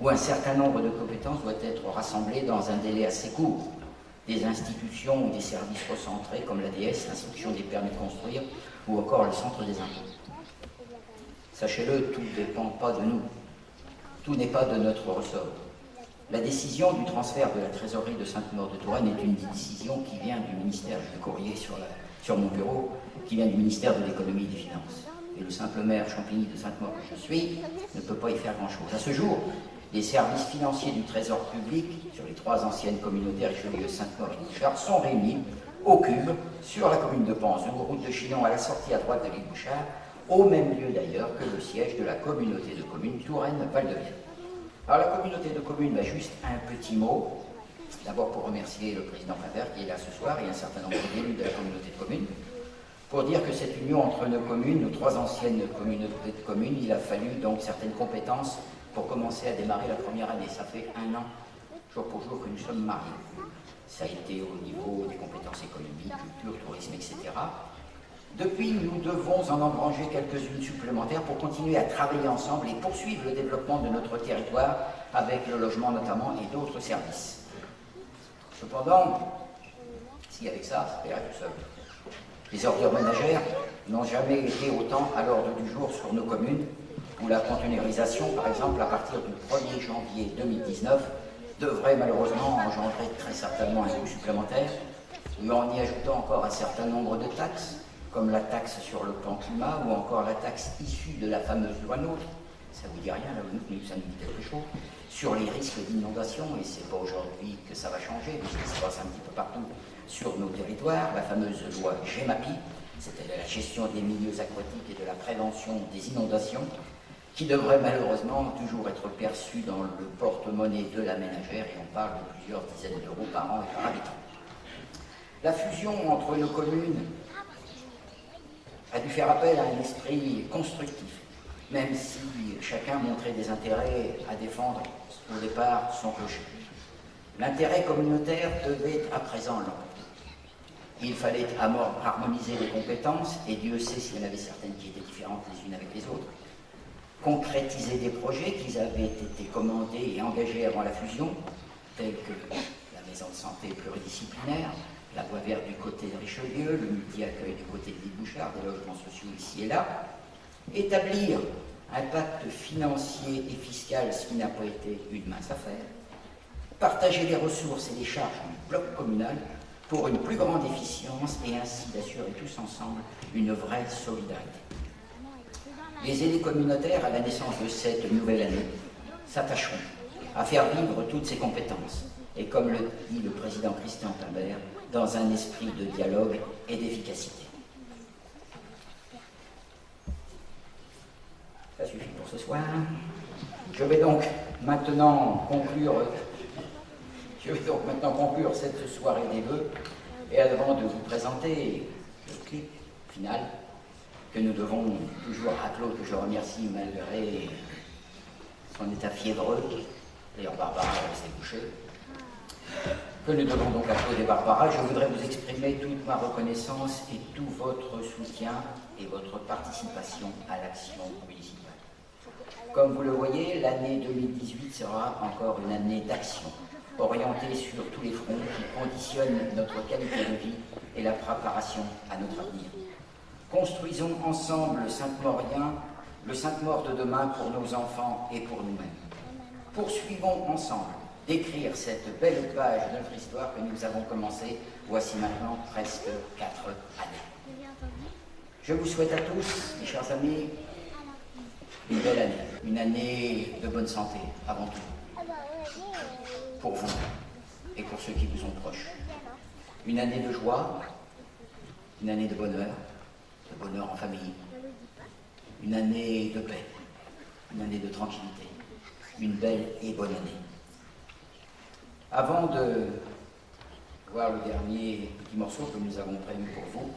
Speaker 1: où un certain nombre de compétences doivent être rassemblées dans un délai assez court. Des institutions ou des services recentrés comme l'ADS, l'instruction des permis de construire, ou encore le centre des impôts. Sachez-le, tout ne dépend pas de nous. Tout n'est pas de notre ressort. La décision du transfert de la trésorerie de Sainte-Maure-de-Touraine est une décision qui vient du ministère, j'ai le courrier sur mon bureau, qui vient du ministère de l'économie et des finances. Et le simple maire Champigny de Sainte-Maure que je suis ne peut pas y faire grand-chose. À ce jour, les services financiers du Trésor public sur les 3 anciennes communautés, Richelieu, Sainte-Maure et Bouchard, sont réunis au Cube, sur la commune de Panzou, route de Chinon à la sortie à droite de l'île Bouchard, au même lieu d'ailleurs que le siège de la communauté de communes Touraine-Val de Vienne. Alors la communauté de communes a juste un petit mot, d'abord pour remercier le président Prévert qui est là ce soir et un certain nombre d'élus de la communauté de communes, pour dire que cette union entre nos communes, nos 3 anciennes communautés de communes, il a fallu donc certaines compétences pour commencer à démarrer la première année. Ça fait 1 an, jour pour jour, que nous sommes mariés. Ça a été au niveau des compétences économiques, culture, tourisme, etc. Depuis, nous devons en engranger quelques-unes supplémentaires pour continuer à travailler ensemble et poursuivre le développement de notre territoire avec le logement notamment et d'autres services. Cependant, si avec ça, ça fait tout seul. Les ordures ménagères n'ont jamais été autant à l'ordre du jour sur nos communes, où la conteneurisation, par exemple, à partir du 1er janvier 2019, devrait malheureusement engendrer très certainement un coût supplémentaire, ou en y ajoutant encore un certain nombre de taxes, comme la taxe sur le plan climat, ou encore la taxe issue de la fameuse loi NOTRe, ça vous dit rien, là, ça nous dit quelque chose, sur les risques d'inondation, et c'est pas aujourd'hui que ça va changer, puisqu'il se passe un petit peu partout sur nos territoires, la fameuse loi GEMAPI, c'était la gestion des milieux aquatiques et de la prévention des inondations, qui devrait malheureusement toujours être perçue dans le porte-monnaie de la ménagère, et on parle de plusieurs dizaines d'euros par an et par habitant. La fusion entre nos communes a dû faire appel à un esprit constructif, même si chacun montrait des intérêts à défendre au départ son clocher. L'intérêt communautaire devait être à présent l'emporter. Il fallait harmoniser les compétences, et Dieu sait s'il y en avait certaines qui étaient différentes les unes avec les autres, concrétiser des projets qui avaient été commandés et engagés avant la fusion, tels que la maison de santé pluridisciplinaire, la voie verte du côté de Richelieu, le multi-accueil du côté de l'île Bouchard, des logements sociaux ici et là, établir un pacte financier et fiscal, ce qui n'a pas été une mince affaire, partager les ressources et les charges du bloc communal pour une plus grande efficience et ainsi d'assurer tous ensemble une vraie solidarité. Les aînés communautaires, à la naissance de cette nouvelle année, s'attacheront à faire vivre toutes ces compétences, et comme le dit le président Christian Timbert, dans un esprit de dialogue et d'efficacité. Ça suffit pour ce soir. Je vais donc maintenant conclure cette soirée des vœux, et avant de vous présenter le clip final, que nous devons toujours à Claude, que je remercie malgré son état fiévreux, et en Barbara s'est couchée, que nous devons donc à Claude et Barbara, je voudrais vous exprimer toute ma reconnaissance et tout votre soutien et votre participation à l'action municipale. Comme vous le voyez, l'année 2018 sera encore une année d'action, orientée sur tous les fronts qui conditionnent notre qualité de vie et la préparation à notre avenir. Construisons ensemble le Sainte-Maure de demain pour nos enfants et pour nous-mêmes. Poursuivons ensemble d'écrire cette belle page de notre histoire que nous avons commencée voici maintenant presque 4 années. Je vous souhaite à tous, mes chers amis, une belle année, une année de bonne santé avant tout, pour vous et pour ceux qui vous sont proches. Une année de joie, une année de bonheur en famille, une année de paix, une année de tranquillité, une belle et bonne année. Avant de voir le dernier petit morceau que nous avons prévu pour vous,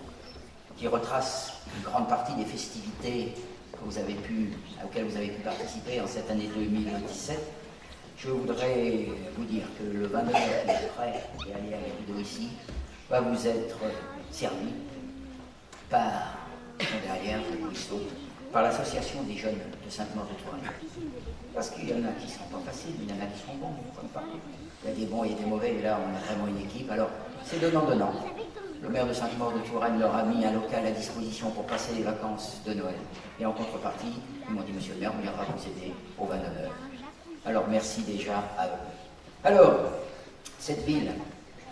Speaker 1: qui retrace une grande partie des festivités auxquelles vous avez pu participer en cette année 2017, je voudrais vous dire que le 29 qui est prêt et aller à la vidéo ici va vous être servi par derrière le ruisseau, par l'association des jeunes de Sainte-Maure-de-Touraine. Parce qu'il y en a qui ne sont pas faciles, mais il y en a qui sont bons, comme partout. Il y a des bons et des mauvais, et là on a vraiment une équipe. Alors c'est donnant-donnant. Le maire de Sainte-Maure-de-Touraine leur a mis un local à disposition pour passer les vacances de Noël. Et en contrepartie, ils m'ont dit, monsieur le maire, on viendra vous aider au 29h. Alors merci déjà à eux. Alors, cette ville,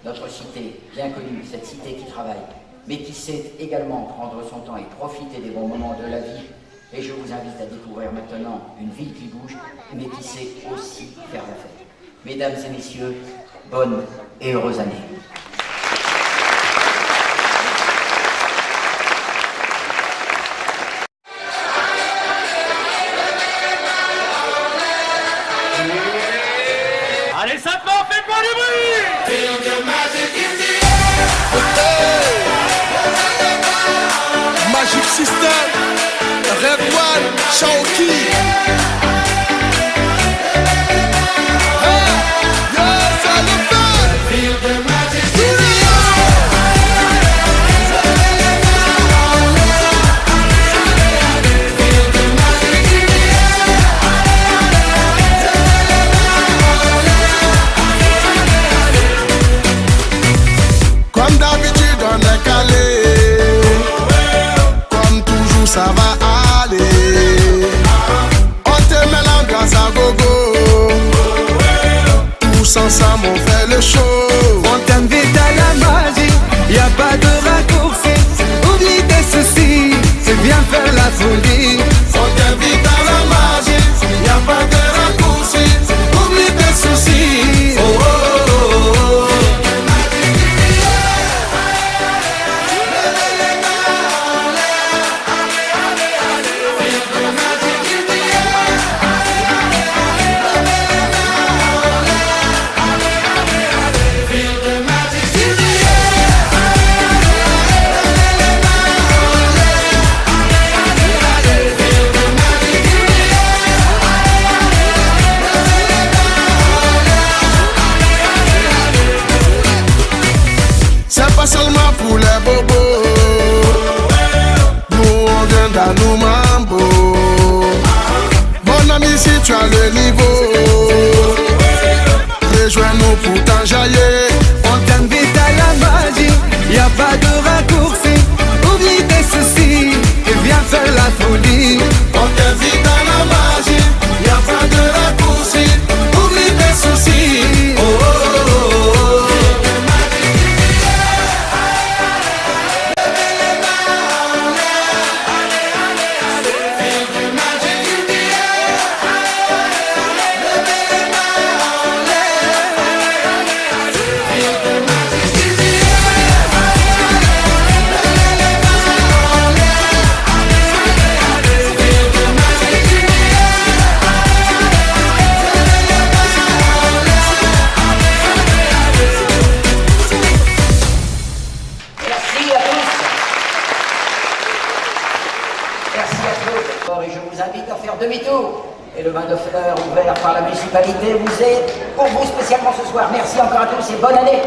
Speaker 1: notre cité, bien connue, cette cité qui travaille, mais qui sait également prendre son temps et profiter des bons moments de la vie. Et je vous invite à découvrir maintenant une ville qui bouge, mais qui sait aussi faire la fête. Mesdames et messieurs, bonne et heureuse année.
Speaker 5: Allez, Sainte-Maure, faites pas du bruit! Feel the magic in the air.
Speaker 6: Magic System, Red One, Shaoki. Yes, I love that.
Speaker 5: Feel the magic in
Speaker 6: Do
Speaker 5: the
Speaker 6: Comme d'habitude on est calé, comme toujours ça va aller. On te met l'ambiance à gogo, tous ensemble on fait le show.
Speaker 7: On t'invite à la magie, y a pas de raccourci. Oublie tes soucis, c'est bien faire la folie.
Speaker 6: On t'invite à la magie, y a pas de raccourci. Oublie tes soucis. Oh, oh, oh, oh. C'est pas seulement pour les bobos, nous on vient dans nos mambo. Mon ami, si tu as le niveau, rejoins-nous pour t'enjailler.
Speaker 7: On t'invite à la magie, y a pas de raccourci. Oublie tes soucis, et viens faire la folie.
Speaker 6: On t'invite à la magie, y a pas de raccourci. Oublie tes soucis. Oh, oh, oh, oh.
Speaker 5: Feel the
Speaker 1: offert par la municipalité vous est pour vous spécialement ce soir. Merci encore à tous et bonne année.